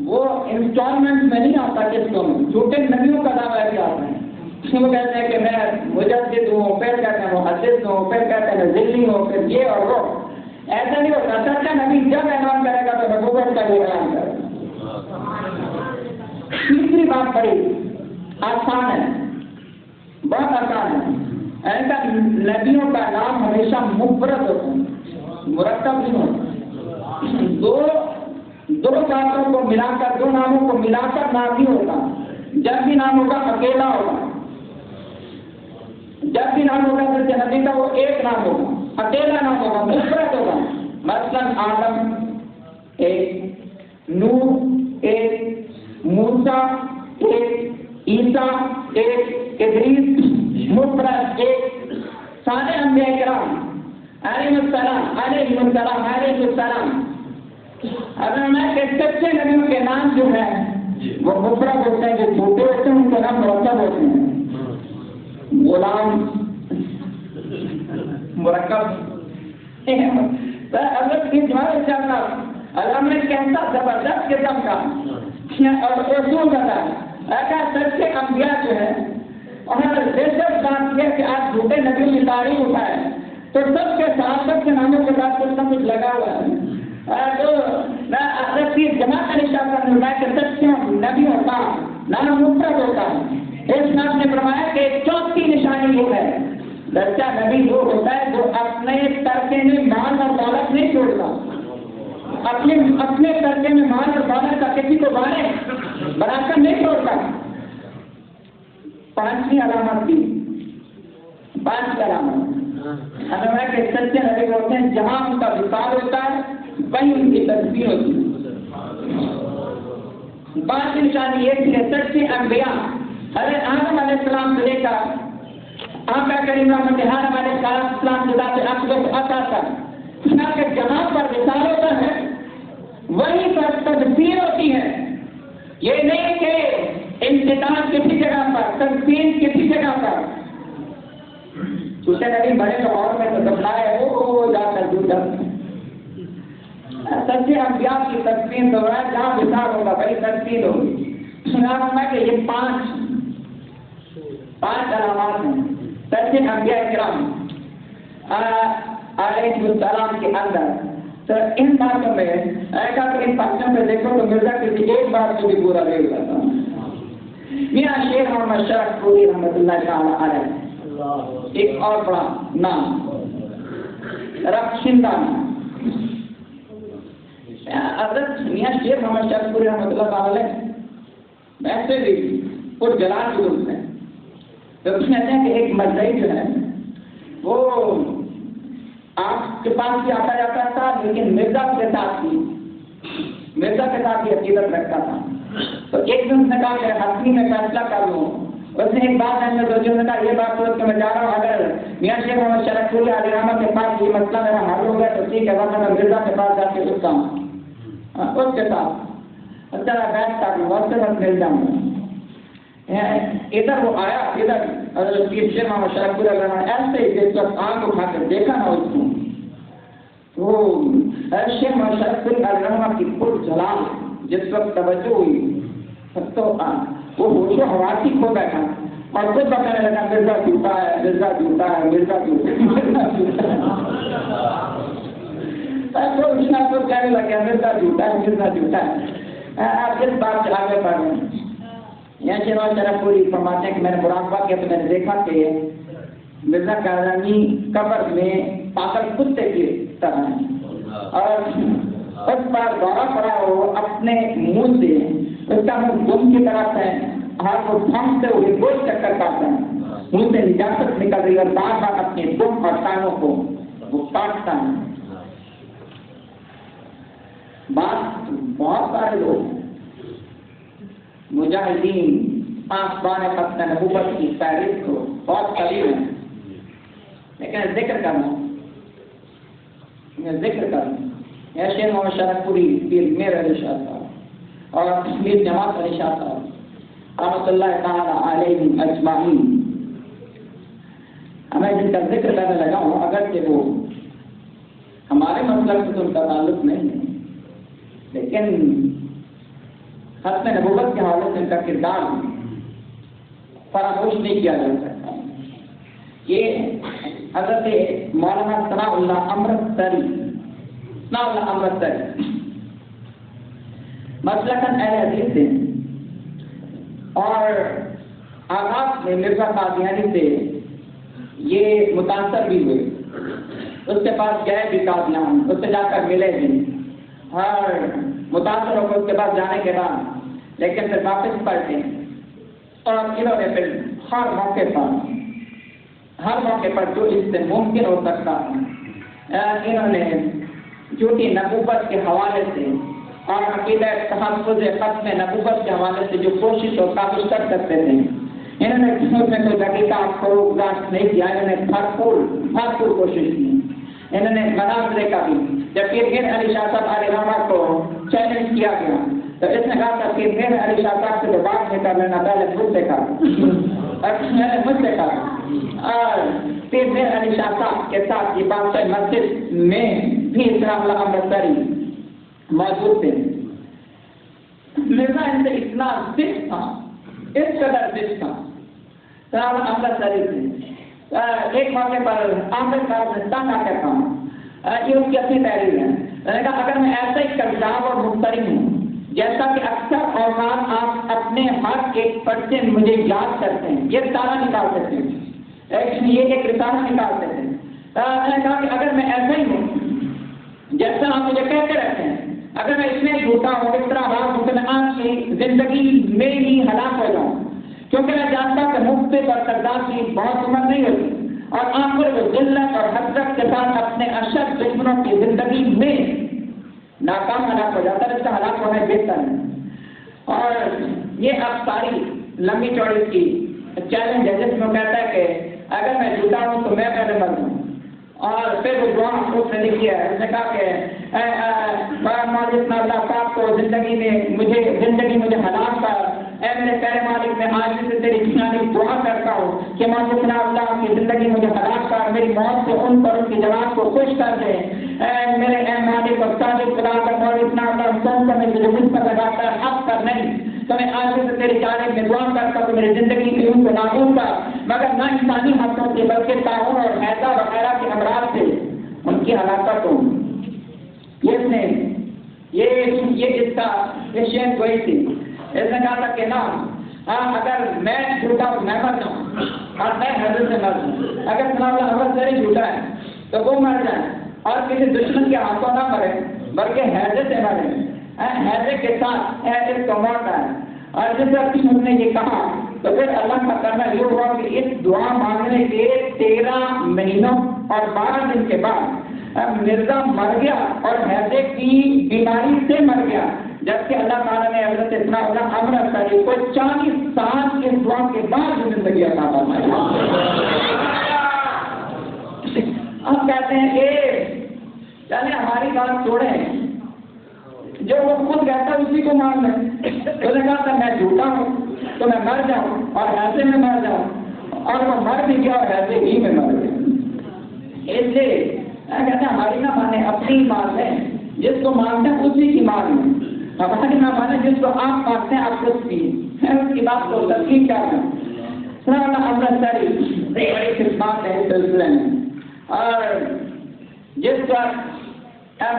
وہ انسٹالمنٹ میں نہیں آتا، قسطوں میں۔ جھوٹے نبیوں کا دعویٰ ایسے آتا ہے، وہ کہتے ہیں کہ میں مجدد ہوں، پھر کہتے ہیں محدث ہوں، پھر کہتے ہیں ذلی ہوں، پھر یہ اور وہ۔ ایسا نہیں ہوتا۔ سچا نبی جب اعلان کرے گا تو نبوت کا بھی اعلان کرے گا۔ تیسری بات بڑی آسان ہے، بہت آسان ہے۔ ایسا نبیوں کا نام ہمیشہ مفرد ہوتا ہے، مرکب نہیں ہوتا۔ دو باتوں کو ملا کر، دو ناموں کو ملا کر نام نہیں ہوتا۔ جب بھی نام ہوگا اکیلا ہوگا، جب بھی نام ہوگا جیسے نبی کا وہ ایک نام ہوگا، اکیلا نام ہوگا، مفرد ہوگا۔ مثلاً آدم ایک، نوح ایک، موسیٰ ایک، عیسیٰ ایک، ادریس مفرد ایک، سارے انبیاء کرام علیہ السلام۔ اگر میں کہ سچے نبیوں کے نام جو ہیں وہ مفرد ہوتے ہیں، جو جھوٹے ہوتے ہیں ان کے نام مرکب ہوتے ہیں۔ غلام مرکب حضرت کی جواب چلنا اللہ میں کیسا زبردست قسم کا اور اصول بتا ایسا سچے انبیاء جو ہے۔ اور دلچسپ بات یہ کہ آپ جھوٹے نبیوں کی تعریف اٹھائے تو سب کے ساتھ سب کے ناموں کے ساتھ کچھ نہ کچھ لگا ہوا ہے۔ تو میں حضرت کی جماعت کا نشان کرنا کہ سچے نبیوں کا نام مفرد ہوتا ہے۔ اس نام نے فرمایا کہ چوتھی نشانی یہ ہے، سچا نبی وہ ہوتا ہے جو اپنے ترکے میں مال اور دولت نہیں چھوڑتا، اپنے ترکے میں مال اور دولت کا کسی کو بنا کر نہیں چھوڑتا۔ پانچویں علامت کی، پانچ علامت ہمیں کہ سچے نبی ہوتے ہیں جہاں ان کا وصال ہوتا ہے وہیں ان کی تصویر ہوتی ہے۔ پانچ نشانی یہ تھی کہ سچے انبیاء حضرت آدم علیہ السلام سے لے کر آقا کریم رحمت علیہ السلام سے ذات اقدس عطا تک کہ جہاں پر وصال ہوتا ہے وہیں پر تصویر ہوتی ہے۔ یہ نہیں کہ انتقال کسی جگہ پر، تصویر کسی جگہ پر۔ دوسرے نبی بڑے لاہور میں دفنائے وہ جا کر دوسرا سچے انبیاء کی تصویر تو ہے جہاں وصال ہوگا بڑی تصویر ہوگی۔ سنا کہ یہ پانچ علامات ہیں سچے انبیاء کرام علیہ السلام کے اندر۔ تو ان باتوں میں ایسا کہ ان باتوں میں دیکھو تو مرزا کسی ایک بات کو بھی پورا نہیں کرتا۔ میاں شیر محمد شرف پوری رحمۃ اللہ تعالی علیہ ایک اور بڑا نام رخشندہ حضرت میاں شیر محمد شرف پوری رحمۃ اللہ تعالی علیہ ایسے بھی پر جلال بزرگ ہیں۔ تو اس میں کہتے ہیں کہ ایک مدعی جو ہے وہ آپ کے پاس بھی آتا جاتا تھا لیکن مرزا کے ساتھ بھی عقیدت رکھتا تھا۔ تو ایک دن اس نے کہا کہ حتمی میں فیصلہ کر لوں۔ اس نے ایک بات نے کہا یہ بات سوچ کے میں جا رہا ہوں، اگر میاں شیخ محمد شرف پوری علیہ رحمت کے پاس یہ مسئلہ میرا حل ہو گیا تو ٹھیک ہے، ورنہ میں مرزا کے پاس جا کے رکتا ہوں اس کے ساتھ اچھا بیٹھ کر لوں وقت وقت مل جاؤں گا۔ ادھر وہ آیا، ادھر حضرت شیخ محمد شرف پوری علیہ رحمت ایسے ہی جس وقت آنکھ اٹھا کر دیکھا نا اس کو وہ شیخ محمد شرف پوری علیہ رحمت کی پر جلال جس وقت توجہ ہوئی تو وہ ہوش و حواس ہی کھو بیٹھا اور خود بتانے لگا مرزا جھوٹا ہے، مرزا جھوٹا ہے، مرزا جھوٹا ہے، مرزا جھوٹا ہے۔ تو کہنے لگا مرزا جھوٹا ہے، مرزا جھوٹا ہے۔ آپ اس بات سے آگے بڑھ رہے ہیں۔ یہاں شیخ محمد شرف پوری فرماتے ہیں کہ میں نے مراقبہ کیا تو میں نے دیکھا کہ مرزا کارانی قبر میں پاگل کتے کے طرح ہے، اور اس پر دورہ پڑا ہو اپنے منہ سے، اس کا منہ گم کی طرف ہے، ہاتھ کو پھانکتے ہوئے گول چکر کاٹتا ہے، منہ سے نجاست نکل رہی ہے اور بار بار اپنے دم اور کانوں کو وہ کاٹتا ہے۔ بات بہت سارے لوگ مجاہدین آسمان ختم نبوت کی فہرست کو بہت قریب ہیں، لیکن ذکر کرنا یا شیخ محمد شرف پوری پیر میر علی شاہ صاحب اور پیر جماعت علی شاہ صاحب رحمۃ اللہ تعالی علیہ اجمعین، میں جن کا ذکر کرنے لگا ہوں اگرچہ وہ ہمارے مسلک سے ان کا تعلق نہیں ہے، لیکن ختم نبوت کے حوالے سے ان کا کردار فراموش نہیں کیا جا سکتا۔ یہ حضرت مولانا ثناء اللہ امرتسری مسلکاً اہل حدیث سے اور آغاز میں مرزا قادیانی سے یہ متاثر بھی ہوئے، اس کے پاس گئے بھی قادیان، اس سے جا کر ملے بھی اور متاثر ہو کر اس کے پاس جانے کے بعد لیکن پھر واپس پلٹے اور انہوں نے پھر ہر موقع پر جو اس سے ممکن ہو سکتا انہوں نے جھوٹی نبوت کے حوالے سے اور عقیدہ تحفظ ختم نبوت کے حوالے سے جو کوشش اور کاوش کر سکتے تھے، انہوں نے اس میں کوئی حقیقت کو گزارش نہیں کیا، انہوں نے بھرپور کوشش کی۔ انہوں نے مناظرے کا بھی، جب پیر میر علی شاہ صاحب علیہ رحمہ کو چیلنج کیا گیا تو اس نے کہا تھا کہ میر علی شاہ صاحب سے تو بات نہیں کر لینا، پہلے مجھ سے کہا اور پیر میر علی شاہ صاحب کے ساتھ یہ بادشاہ مسجد میں بھی ثناء اللہ امرتسری موجود تھے۔ مرزا ان سے اتنا زد تھا، اس قدر زد تھا ثناء اللہ امرتسری سے، ایک موقع پر آخر کار نے تنگ آ کر کہا، یہ اس کی اپنی تحریر ہے، میں نے کہا اگر میں ایسا ہی کذاب اور مفتری ہوں جیسا کہ اکثر اوقات آپ اپنے ہر ایک پرسن مجھے یاد کرتے ہیں، یہ تارا نکال سکتے ہیں، یہ ایک رسالہ نکالتے ہیں، میں نے کہا کہ اگر میں ایسا ہی ہوں جیسا آپ مجھے کہتے رہتے ہیں، اگر میں اس میں جھوٹا ہوں، اس طرح بات ہوں کہ میں آپ کی زندگی میں ہی ہلاک ہو جاؤں، کیونکہ میں جانتا ہوں کہ مفت پر سردار کی بہت عمر نہیں ہوتی اور آپ پر وہ ذلت اور حسرت کے ساتھ اپنے اشد دشمنوں کی زندگی میں ناکام ہلاک ہو جاتا ہے، اس کا ہلاک ہونا بہتر ہے۔ اور یہ اب ساری لمبی چوڑی کی چیلنج ہے جس میں کہتا ہے کہ اگر میں جھوٹا ہوں تو میں پہلے مر جاؤں، اور پھر وہ دعا اس نے لکھی ہے، اس نے کہا کہ اللہ صاحب کو زندگی مجھے ہلاک کر، اے میرے پیارے مالک میں آج سے تیری جنانی دعا کرتا ہوں کہ مولانا اللہ کی زندگی مجھے ہلاک کر، میری موت سے ان پر ان کی جواب کو خوش کر دے، میرے اے مالک اور صادق خدا کا مولانا اللہ سن کر مجھے مجھ پر لگاتا ہے، حق پر نہیں، تو میں آج سے تیری جانب میں دعا کرتا ہوں میری زندگی کی ان کو نابود کر، مگر نہ انسانی حقوں کی بلکہ تعاون اور حیضہ وغیرہ کے امراض سے ان کی ہلاکت ہو۔ یہ اس کا شین گوئی تھی، اس نے کہا تھا کہ نہ اگر میں جھوٹا ہوں میں مر جاؤں اور میں حضرت سے مر جاؤں، اگر ثناء اللہ امرتسری جھوٹا ہے تو وہ مر جائے اور کسی دشمن کے ہاتھوں نہ مرے بلکہ حیضے سے مرے، حیضے کے ساتھ حیض کو موت ہے۔ اور جس وقت ہم نے یہ کہا تو پھر اللہ کا کرنا یہ ہوا کہ اس دعا مانگنے کے 13 مہینوں اور 12 دن کے بعد مرزا مر گیا اور حیضے کی بیماری سے مر گیا، جبکہ اللہ تعالیٰ نے حضرت ثناء اللہ امرتسری کو 40 سال کے دعا کے بعد زندگی عطا فرمائی۔ اب کہتے ہیں کہ چلے ہماری بات چھوڑیں، جو وہ خود کہتا ہے اسی کو مان لیں۔ تو نے کہا تھا میں جھوٹا ہوں تو میں مر جاؤں اور حیضے میں مر جاؤں، اور وہ مر بھی گیا اور حیضے ہی میں مر گیا۔ اس لیے کہتے ہیں ہماری نہ مانے اپنی مان لیں، جس کو مانتے ہیں اسی کی مان لیں، ہماری نہ مانے جس کو آپ مانتے ہیں آپ اس کی بات کو تسلیم کر دیں۔ ثناء اللہ امرتسری بڑی خدمات ہے اس سلسلے میں، اور جس وقت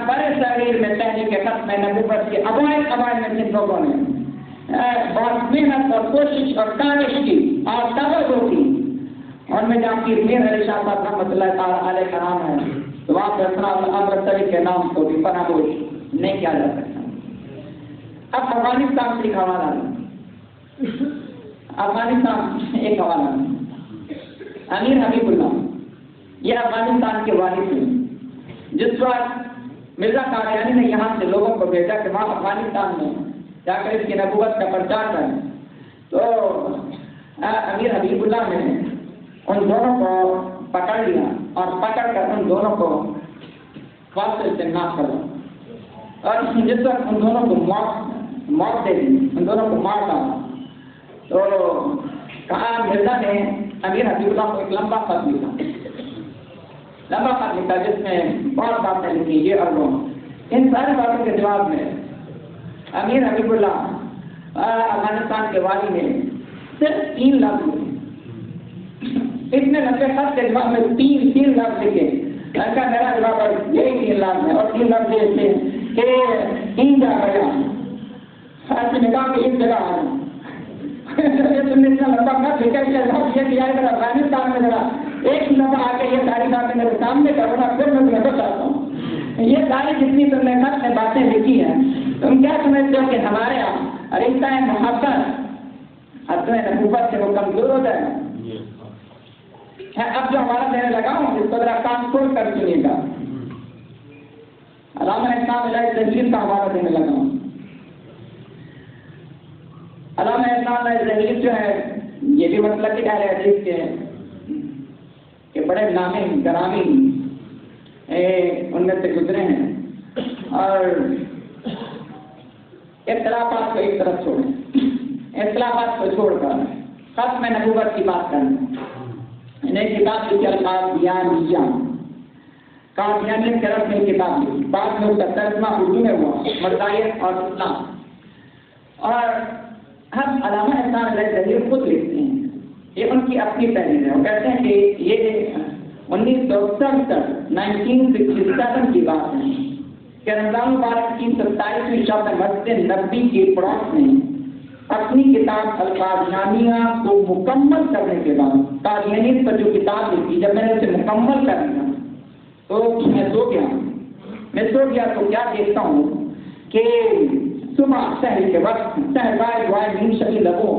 بڑے صغیر میں تحریک ختم نبوت کے اوائل میں جن لوگوں نے بہت محنت اور کوشش اور کاوش کی اور توجہ کی، اور میں جہاں کی میر علی شاہ صاحب رحمۃ اللہ تعالی علیہ کا نام ہے، تو وہاں فیصلہ امرتسری کے نام کو بھی فراموش نہیں کیا جا سکتا۔ اب افغانستان سے ایک حوالہ ہے، افغانستان ایک حوالہ ہے، امیر حبیب اللہ یہ افغانستان کے والد ہیں۔ جس وقت مرزا قادیانی نے یہاں سے لوگوں کو بھیجا کہ وہاں افغانستان میں جا کر اس کی نبوت کا پرچار کریں، تو امیر حبیب اللہ نے ان دونوں کو پکڑ لیا اور پکڑ کر ان دونوں کو فاصل سے ناک کرا، اور جس وقت ان دونوں کو موت دے دی، ان دونوں کو مار ڈالا، تو کہا مرزا نے امیر حبیب اللہ کو ایک لمبا خط لکھا جس میں بہت باتیں لکھی یہ اور وہ۔ ان ساری باتوں کے جواب میں امیر حبیب اللہ افغانستان کے والی نے صرف 3 لفظ اتنے لمبے خط کے جواب میں 3 لفظ لکھے۔ میرا جواب یہی 3 لفظ ہے، اور 3 لفظ یہ تھے کہ تین جا گیا ایسے نکاح کی ایک جگہ آ تم نے اتنا لمبا خط لکھا کہ افغانستان میں ذرا ایک دفعہ آ کے یہ ساری باتیں میرے سامنے کرو نا، پھر میں تمہیں بتاتا ہوں یہ ساری جتنی تم نے خط میں باتیں لکھی ہیں تم کیا سمجھتے ہو کہ ہمارے یہاں رشتہ محبت حد نبوت سے وہ کمزور ہو جائے گا؟ اب جو ہمارا دینے لگا ہوں اس کو ذرا کام کھول کر سنیے گا۔ علامہ احسان اللہ ظہیر کا حوالہ دینے لگا ہوں۔ علامہ احسان اللہ ظہیر جو ہے یہ بھی مطلب کہ اہل حدیث کے کہ بڑے نامی گرامی ان میں سے گزرے ہیں، اور اختلافات کو ایک طرف چھوڑیں، اختلافات کو چھوڑ کر ختم نبوت کی بات کریں۔ انہیں کتاب لکھی قادیانیت کے رسم میں کتاب لکھی، بعد میں اس کا ترجمہ اردو میں ہوا مذاہب اور اسلام۔ اور ہم علامہ احسان علیہ ظہیر خود لکھتے ہیں، یہ ان کی اپنی تحریر ہے۔ وہ کہتے ہیں کہ یہ 1967 کی بات ہے کہ رمضان مبارک کی 27ویں شب میں مسجد نبوی کی پڑوس میں اپنی کتاب القادیانیہ کو مکمل کرنے کے بعد قادیانیت پر جو کتاب لکھی، جب میں نے اسے مکمل کر لیا تو میں سو گیا تو کیا دیکھتا ہوں کہ صبح سحر کے وقت دعائیں نیند شبی لگوں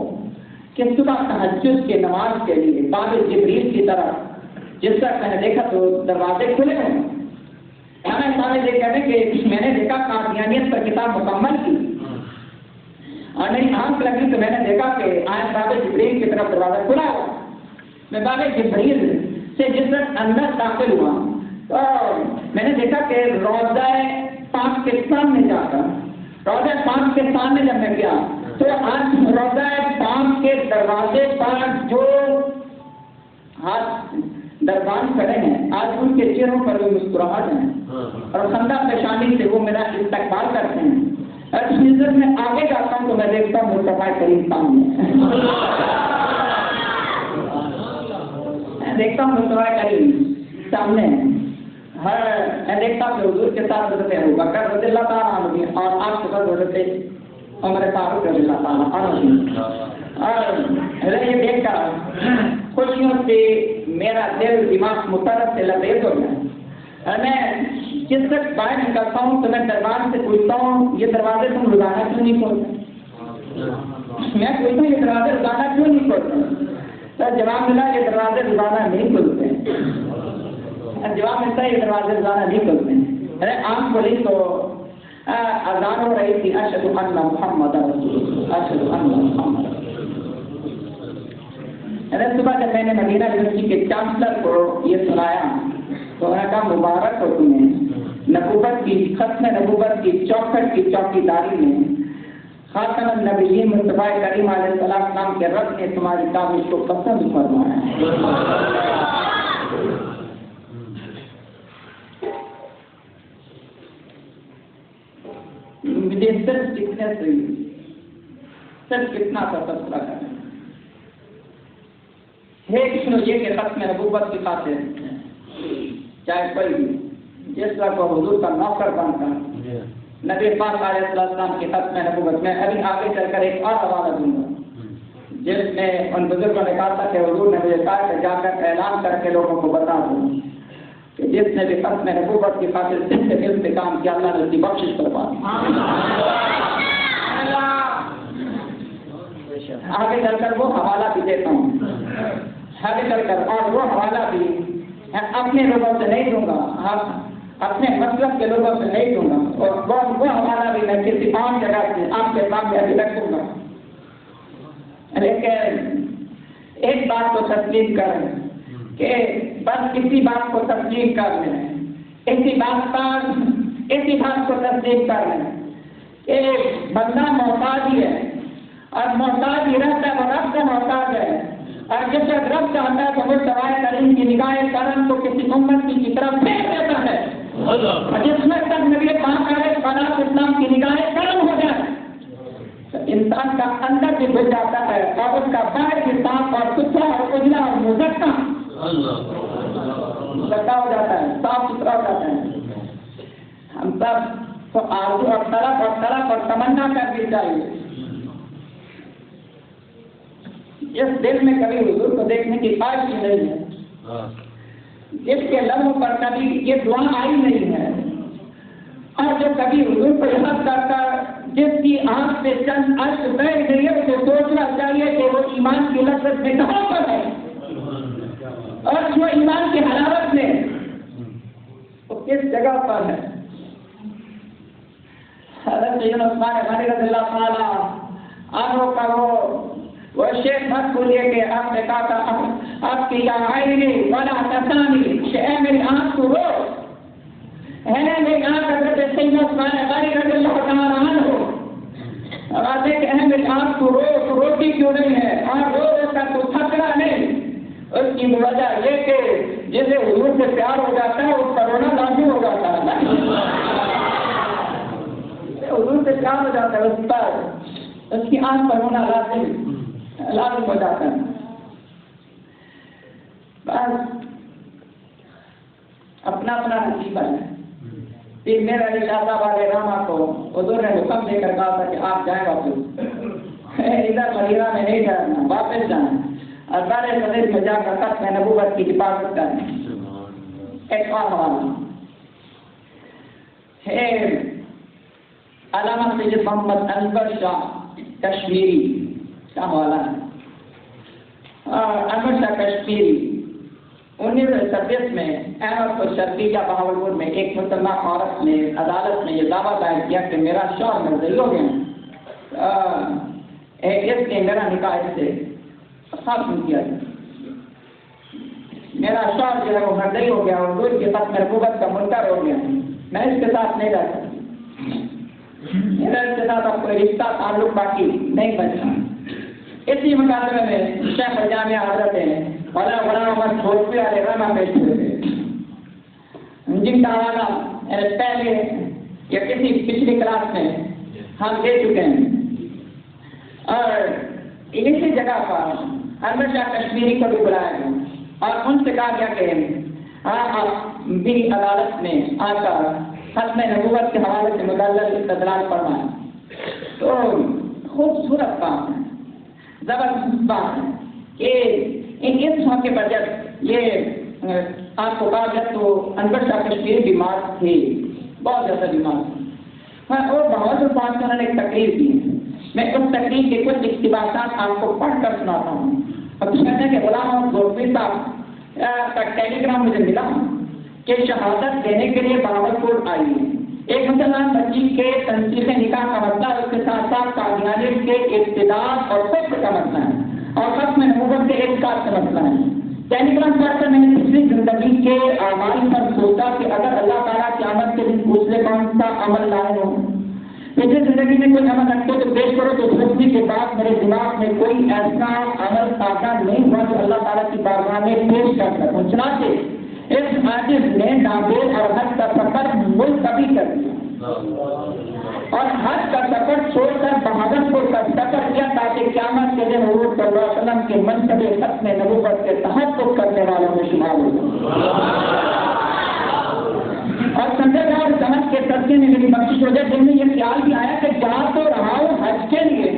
کہ صبح تہجد کے نماز کے لیے باب جبریل کی طرف جس وقت میں نے دیکھا تو دروازے کھلے ہوئے۔ ہمیں سارے یہ کہتے کہ میں نے دیکھا قادیانیت پر کتاب مکمل کی اور میری آنکھ لگی تو میں نے دیکھا کہ آج باب جبریل کی طرف دروازہ کھلا ہوا۔ میں باب جبریل سے جس وقت اندر داخل ہوا تو میں نے دیکھا کہ روضہ پاک کے سامنے جا کر روضہ پاک کے سامنے جب میں گیا تو آج روضہ پاک کے دروازے پر جو ہاتھ دربان کھڑے ہیں آج ان کے چہروں پر بھی مسکراہٹ ہیں اور خندہ پیشانی سے وہ میرا استقبال کرتے ہیں۔ اور اس نظر میں آگے جاتا ہوں تو میں دیکھتا ہوں مصطفیٰ کریم سامنے، میں دیکھتا ہوں مصطفیٰ کریم سامنے، میں دیکھتا ہوں کہ حضور کے ساتھ حضرت ابوبکر رضی اللہ تعالیٰ عنہ اور آپ کے ساتھ حضرت عمر فاروق رضی اللہ تعالیٰ عنہ، اور یہ دیکھ کر خوشیوں سے میرا دل دماغ مترف سے لبریز ہو گیا۔ اور میں جس وقت باہر نکلتا ہوں تو میں دربار سے پوچھتا ہوں یہ دروازے تم روزانہ کیوں نہیں کھولتے؟ میں پوچھتا ہوں یہ دروازے روزانہ کیوں نہیں کھولتے؟ تو جواب ملا یہ دروازے روزانہ نہیں کھلتے، جواب ملتا ہے یہ دروازے روزانہ نہیں کھلتے۔ ارے آنکھ کھولی تو اذان ہو رہی تھی اشہد ان محمد رسول اللہ، اشہد ان محمد رسول اللہ۔ ارے صبح جب میں نے مدینہ یونیورسٹی کے چانسلر کو یہ سنایا تو انہوں نے کہا مبارک ہو تمہیں، نبوت کی ختم نبوت کی چوکھٹ کی چوکیداری میں خاتم النبیین مصطفیٰ کریم علیہ السلام کے رب نے تمہاری کاوش کو پسند فرمایا ہے۔ مجھے صرف کتنا سا تذکرہ کریں ہے یہ کہ ختم نبوت کی خاطر چاہے کوئی بھی جس وقت وہ حضور کا نوکر بن کر نبی پاک علیہ السلام کی ختم نبوت میں ابھی آگے چل کر ایک اور حوالہ دوں گا جس میں ان بزرگوں نے کہا تھا کہ حضور نے مجھے کہا کہ جا کر اعلان کر کے لوگوں کو بتا دوں کہ جس نے بھی ختم نبوت کی خاطر دل سے دل سے کام کیا، اللہ نے اس کی بخشش کروا دی۔ آگے چل کر وہ حوالہ بھی دیتا ہوں، آگے چل کر، اور وہ حوالہ بھی اپنے لوگوں سے نہیں دوں گا، اپنے مسلک کے لوگوں سے نہیں دوں گا، اور وہ حوالہ بھی میں کسی عام جگہ سے آپ کے سامنے ابھی رکھوں گا۔ لیکن ایک بات کو تسلیم کریں کہ بس اسی بات کو تسلیم کر لیں، اسی بات کو تسلیم کر لیں کہ بندہ محتاج ہی ہے، اور محتاج ہی رہتا ہے، وہ رب کا محتاج ہے، اور جب تک رب چاہتا ہے تو وہ سوائے کریم کی نگاہ کرم کو کسی امت کی طرف پھینک دیتا ہے، اور جس میں تک نبی پاک علیہ السلام کی نگاہ کرم ہو جائے تو انسان کا اندر بھی گھل جاتا ہے، اور اس کا باہر بھی صاف اور ستھرا اور اجلا اور مزکا ہو جاتا ہے، صاف ستھرا ہو جاتا ہے۔ ہم سب تو آرزو اور طلب اور تمنا کرنی چاہیے، اس دل میں کبھی حضور کو دیکھنے کی خواہش ہی نہیں ہے، جس کے لبوں پر کبھی یہ دعا آئی نہیں ہے، اور جو کبھی حضور کو یاد کرتا، جس کی آنکھ سے چند اشک بہ گئی ہے، اسے سوچنا چاہیے کہ وہ ایمان کی لذت میں کہاں پر ہے، اور جو ایمان کی حلاوت میں وہ کس جگہ پر ہے۔ حضرت سیدنا عثمان غنی رضی اللہ تعالیٰ عنہ کا وہ شیخ مت بولیے کہ آپ نے کہا تھا آپ کی یا عینی ولا تسانی، کہ اے میری آنکھ تو رو، ہے میری آنکھ حضرت سیدنا عثمان غنی رضی اللہ تعالیٰ عنہ آتے کہ اے میری آنکھ تو رو، تو روتی کیوں نہیں ہے، اور رو کر تو تھکنا نہیں۔ اس کی وجہ یہ کہ جسے حضور سے پیار ہو جاتا ہے اس کا رونا لازمی ہو جاتا ہے، حضور سے پیار ہو جاتا ہے اس کی آنکھ پر رونا لازم ہو جاتا ہے۔ بس اپنا نصیب ہے۔ پھر میرا شاہ صاحب علیہ رحمہ کو حضور نے حکم دے کر کہا تھا کہ آپ جائیں واپس، ادھر مدینہ میں نہیں جانا، واپس جائیں، اور سارے صدر میں جا کر ختم نبوت کی حفاظت کریں۔ ایک اور حوالہ ہے علامہ سید محمد انور شاہ کشمیری کا حوالہ ہے۔ انور شاہ کشمیری 1927 میں احمد کو شرقیہ بہاولپور میں ایک مسلمان عورت نے عدالت میں یہ دعویٰ دائر کیا کہ میرا شوہر مرضی ہو گیا، اس نے میرا نکاح اس سے ختم کیا، میرا شوہر جو ہے وہ مرضی ہو گیا اور دور کے ساتھ نبوت کا منکر ہو گیا، میں اس کے ساتھ نہیں رہ سکتی، میرا اس کے ساتھ اب کوئی رشتہ تعلق باقی نہیں بچا۔ اسی مقابلے میں شیخ جامعہ حضرت مولانا غلام احمد بھوجپوری علیہ رحمہ پیش ہوئے تھے، جن کا حوالہ پہلے یا کسی پچھلی کلاس میں ہم دے چکے ہیں، اور اسی جگہ پر انور شاہ کشمیری کو بھی بلایا گیا اور ان سے کہا گیا کہ آپ بھی عدالت میں آ کر ختم نبوت کے حوالے سے مدلل استدلال فرمائیں۔ تو خوبصورت بات ہے، زبردست بات ہے کہ اس موقع پر جب یہ آپ کو کہا گیا تو انور شاہ کشمیری بیمار تھے، بہت زیادہ بیمار تھے، اور بہت پانچ انہوں نے ایک تقریر دی، میں اس تقریر کے کچھ اقتباسات آپ کو پڑھ کر سناتا ہوں۔ اور کہتے ہیں کہ غلام احمد بھوجپوری صاحب کا ٹیلی گرام مجھے ملا کہ شہادت دینے کے لیے بہاولپور آئی ہے، ایک مسلمان بچی کے تنسیخ نکاح کا مسئلہ، اس کے ساتھ ساتھ قادیانیت کے اقتدار اور کفر کا مسئلہ ہے، اور ختم نبوت کے اعتقاد کا مسئلہ ہے۔ ٹیلی گرام پڑھ کر میں نے پچھلی زندگی کے اعمال پر سوچا کہ اگر اللہ تعالیٰ قیامت کے دن پوچھ لے کون سا عمل لائے ہو، پچھلی زندگی میں کوئی عمل رکھتے تو پیش کرو، تو سوچنے کے بعد میرے دماغ میں کوئی ایسا عمل تازہ نہیں ہوا جو اللہ تعالیٰ کی بارگاہ میں پیش کر سکوں، چنانچہ اس عاجز نے نابیل اور حج کا سفر ملتوی کر دیا اور حج کا سفر چھوڑ کر بہادرپور کا سفر کیا تاکہ قیامت کے دن حضور صلی اللہ علیہ وسلم کے منصب ختم نبوت کے تحقق کرنے والوں میں شمار ہو۔ اور سمجھا اور سمجھ کے صدقے میں میری بخشش ہو جائے، دل میں یہ خیال بھی آیا کہ جا تو رہا ہوں حج کے لیے،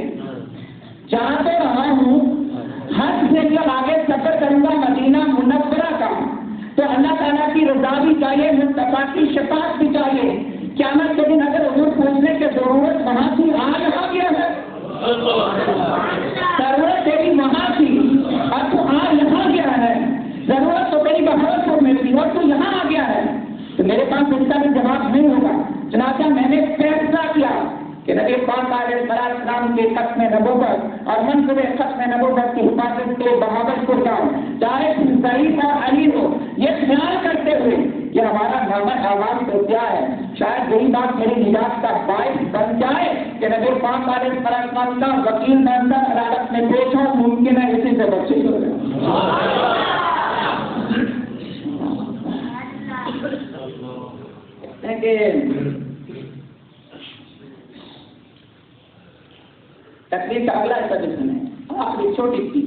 جا تو رہا ہوں حج سے جب آگے سفر کروں گا مدینہ منورہ کا، تو اللہ تعالیٰ کی رضا بھی چاہیے، مصطفیٰ کی شفاعت بھی چاہیے۔ قیامت کے دن اگر حضور پوچھنے کی ضرورت وہاں تھی، آج آ گیا ہے، ضرورت تیری وہاں تھی اور تو آج یہاں گیا ہے، ضرورت تو تیری بہاولپور میں تھی اور تو یہاں آ گیا ہے، تو میرے پاس اس کا بھی جواب نہیں ہوگا۔ چنانچہ میں نے فیصلہ کیا کہ نبی پاک علیہ السلام کے ختم نبوت اور منصب ختم نبوت کی حفاظت کے بہاولپور جاؤں، چاہے ضعیف اور علی ہو، یہ خیال کرتے ہوئے کہ ہمارا نامت آواز تو کیا ہے، شاید یہی بات میری نجات کا باعث بن جائے کہ نبی پاک علیہ السلام کا وکیل بن کر عدالت میں پیش ہو، ممکن ہے اسی سے بچے ہو جائے۔ تقریر کا اگلا حصہ جو سنیں، آخری چھوٹی سی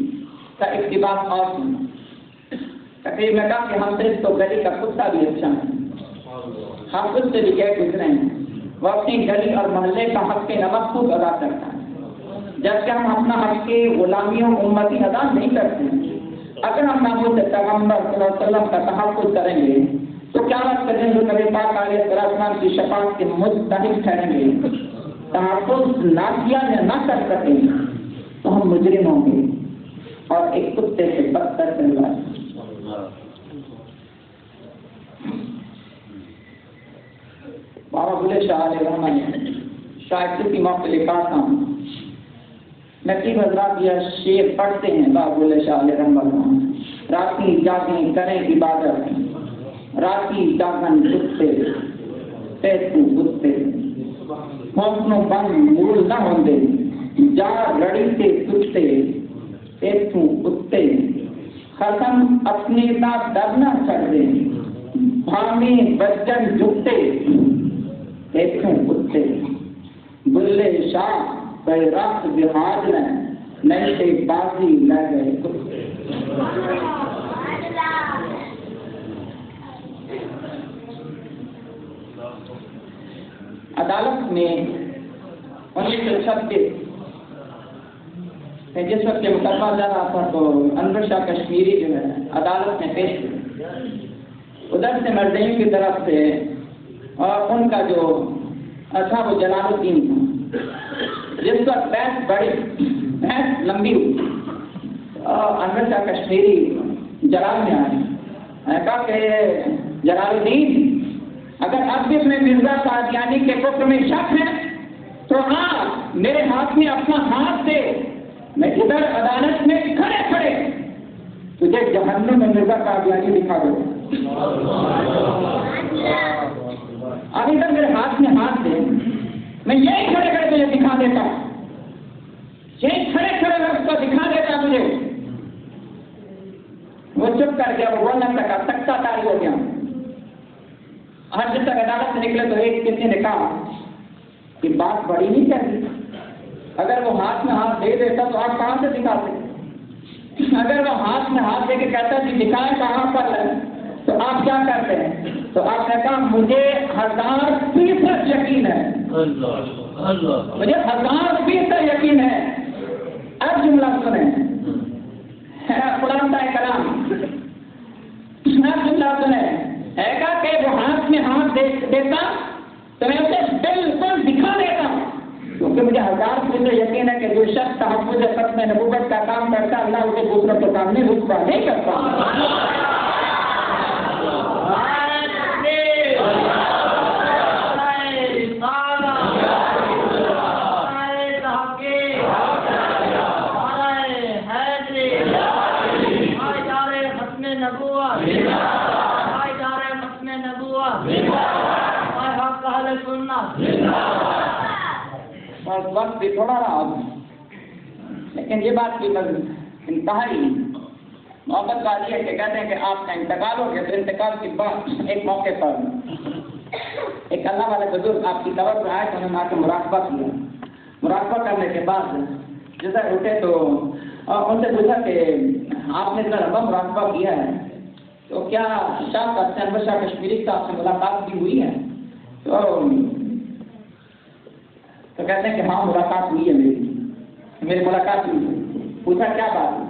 کا اقتباس اور سنیں۔ تقریر میں کہا کہ ہم صرف تو گلی کا کتا بھی اچھا ہے، ہم خود سے بھی گئے گزرے ہیں، وہ اپنی گلی اور محلے کا حق نمک خوب ادا کرتا ہے، جبکہ ہم اپنا حق غلامیوں امتی ادا نہیں کرتے۔ اگر ہم ناموس پیغمبر صلی اللہ علیہ وسلم کا تحفظ کریں گے تو کیا بات کریں جو نبی پاک علیہ السلام کی شفاعت کے مستحق ٹھہریں گے، تحفظ نہ کیا یا نہ کر سکیں تو ہم مجرم ہوں گے اور ایک کتے سے بدتر کرنا۔ بابا بلے شاہ علیہ رحمٰن نے شاید کسی موقع لکھا تھا، نقیب حضرات یہ شعر پڑھتے ہیں بابا بلے شاہ علیہ رحمٰن، راتی جاگیں کریں عبادت، راتی جاگن کتے پیسو کتے، حوصلوں بند مول نہ ہوندے، جا رڑی سے کتے پیسو کتے، ختم اپنے دا در نہ چڑھ دے، بھامی بچن جھکتے پیسو کتے، بلے شاہ بے رخت جہاد میں نہیں سے بازی لے گئے کتے۔ عدالت میں 1936 میں جس وقت یہ مقدمہ چل رہا تھا تو انور شاہ کشمیری جو ہے عدالت میں پیش ہوئے، ادھر سے مردیوں کی طرف سے اور ان کا جو تھا وہ جلال الدین تھا، جس وقت بحث لمبی ہوئی اور انور شاہ کشمیری جلال میں آئے، کہا کہ جلال الدین اگر اب بھی میں مرزا قادیانی کے کفر میں شک ہے تو ہاں میرے ہاتھ میں اپنا ہاتھ دے، میں ادھر عدالت میں کھڑے کھڑے تجھے جہنم میں مرزا قادیانی دکھا دوں، اب ادھر میرے ہاتھ میں ہاتھ دے، میں یہی کھڑے کھڑے تجھے دکھا دیتا، یہی کھڑے کھڑے میں اس کو دکھا دیتا تجھے۔ وہ چپ کر گیا، وہ بولنا تکا تختہ تاری ہو گیا۔ آج جب تک عدالت سے نکلے تو ایک کسی نے کہا کہ بات بڑی نہیں کرتی، اگر وہ ہاتھ میں ہاتھ دے دیتا تو آپ کہاں سے دکھاتے، اگر وہ ہاتھ میں ہاتھ دے کے کہتا کہ دکھائیں کہاں پر ہے تو آپ کیا کرتے ہیں؟ تو آپ نے کہا مجھے 1000% یقین ہے، مجھے 1000% یقین ہے۔ اب جملہ سنیں، قرآن کا کلام، اب جملہ سنیں، ہے گا کہ وہ ہاتھ میں ہاتھ دیتا تو میں اسے بالکل دکھا دیتا، کیونکہ مجھے 1000% یقین ہے کہ جو شخص تحفظ ختم نبوت کا کام کرتا اللہ اسے دوسروں کے سامنے رسوا نہیں کرتا۔ بس وقت بھی تھوڑا رہا لیکن یہ بات کی انتہائی محبت والی ہے کہ کہتے ہیں کہ آپ کا انتقال ہو گیا تو انتقال کے بعد ایک موقع پر ایک اللہ والے بزرگ آپ کی طرف آئے تو انہوں نے آ کے مراقبہ کیا، مراقبہ کرنے کے بعد جیسا اٹھے تو ان سے پوچھا کہ آپ نے اتنا لمبا مراقبہ کیا ہے تو کیا شاہ انور شاہ کشمیری صاحب سے ملاقات بھی ہوئی ہے؟ تو کہتے ہیں کہ ہاں ملاقات ہوئی ہے، میری ملاقات ہوئی ہے۔ پوچھا کیا بات ہے؟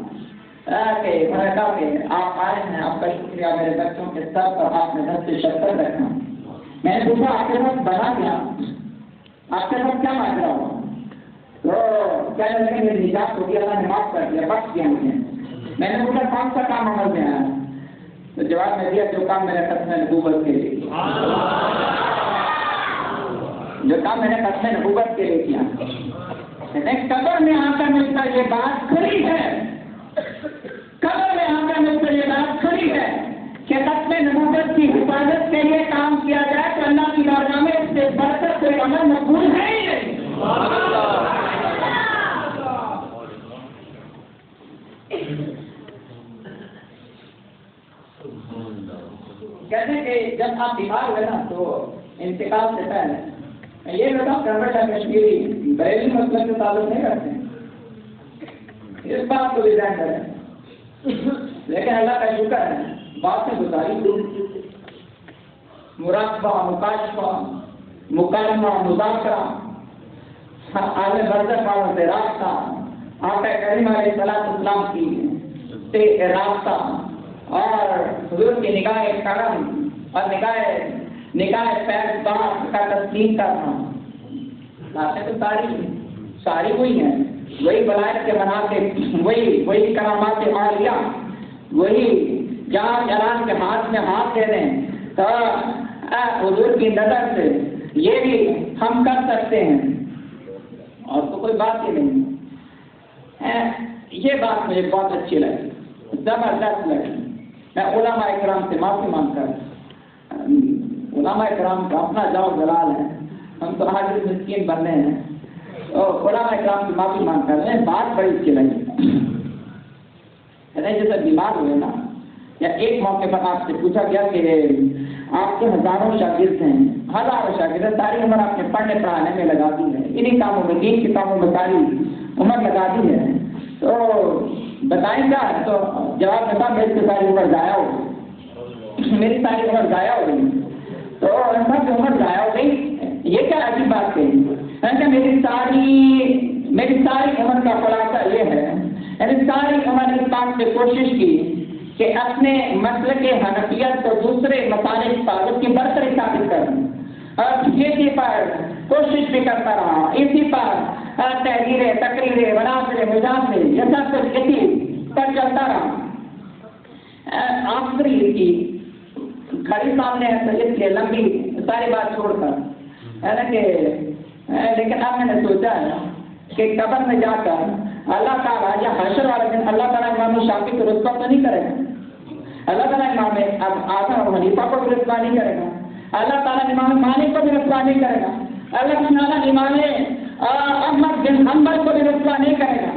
کہ انہوں نے کہا کہ آپ آئے ہیں، آپ کا شکریہ، میرے بچوں کے سر پر آپ نے 10 سے 70 رکھا۔ میں نے پوچھا آپ کے ساتھ بنا کیا، آپ کے ساتھ کیا ماجرا ہوا؟ تو کیا لگے میری نجات ہو گئی، اللہ نے معاف کر دیا، بخش دیا مجھے۔ میں نے پوچھا کون سا کام عمل میں آیا؟ تو جواب میں دیا جو کام میرے ختم نبوت کے لیے، جو کام میں نے ختم نبوت کے لیے کیا۔ قبر میں آ کر مجھ پر یہ بات کھڑی ہے، قبر میں آ کر مجھ پر یہ بات کھڑی ہے کہ ختم نبوت کی حفاظت کے لیے کام کیا جائے تو اللہ کی بارگاہ میں اس سے بڑھ کر کوئی عمل مقبول ہے ہی نہیں۔ کہتے ہیں کہ جب آپ بیمار ہوئے نا تو انتقال سے پہلے میں یہ بتاؤں کنورٹ کشمیری بریلی مسئلہ سے تعلق نہیں رکھتے ہیں، اس بات کو بھی ذہن کریں، لیکن اللہ کا شکر ہے بات سے گزاری مراقبہ، مکاشفہ، مکالمہ، مذاکرہ، عالم برزخ والوں سے رابطہ، آقا کریم علیہ السلام کی رابطہ اور حضور کی نگاہ کرم اور نگاہ فیض بات کا تسلیم کرنا، باتیں تو ساری وہی ہیں، وہی ولایت کے مناتے، وہی کرامات عالیہ، وہی جہاں جلال کے ہاتھ میں ہاتھ دے دیں تو حضور کی نظر سے یہ بھی ہم کر سکتے ہیں، اور تو کوئی بات ہی نہیں ہے۔ یہ بات مجھے بہت اچھی لگی، زبردست لگی۔ میں علماء اکرام سے معافی مانگ کر، علماء اکرام کا اپنا جاؤ جلال ہے، ہم تو حاجت مسکین بننے ہیں، علماء اکرام سے معافی مانگ کر رہے ہیں، بات بڑی اچھی لگی۔ جیسے بیمار ہوئے نا، یا ایک موقع پر آپ سے پوچھا گیا کہ آپ کے ہزاروں شاگرد ہیں، ہزاروں شاگرد ہیں، ساری عمر آپ نے پڑھنے پڑھانے میں لگا دی ہے، انہیں کاموں میں، دین کے کاموں میں ساری عمر لگا دی ہے، تو بتائیں گا؟ تو جواب دیتا میری تو ساری عمر ضائع ہو گئی، میری ساری عمر ضائع ہو گئی۔ تو سب عمر ضائع ہو گئی، یہ کیا عجیب بات کہی؟ میری ساری عمر کا خلاصہ یہ ہے، یعنی ساری عمر اس بات سے کوشش کی کہ اپنے مسلک حنفیت کو دوسرے مسالک پر اس کی برتری ثابت کروں، اور اسی پر کوشش بھی کرتا رہا، اسی پر تحریریں، تقریریں، مناظرے، مجاہدے، یہ سب کچھ اسی پر چلتا رہا۔ آخری کی گھڑی سامنے ہے تو اس لیے لمبی ساری بات چھوڑ کر لیکن اب میں نے سوچا ہے کہ قبر میں جا کر اللہ تعالیٰ یا حشر والے دن اللہ تعالیٰ امام شافعی کو رتبہ تو نہیں کرے گا، اللہ تعالیٰ امام اعظم ابو حنیفہ کو بھی رتبہ نہیں کرے گا، اللہ تعالیٰ امام مالک کو بھی رتبہ نہیں کرے گا، اللہ تعالیٰ امام احمد بن حنبل کو بھی رتبہ نہیں کرے گا۔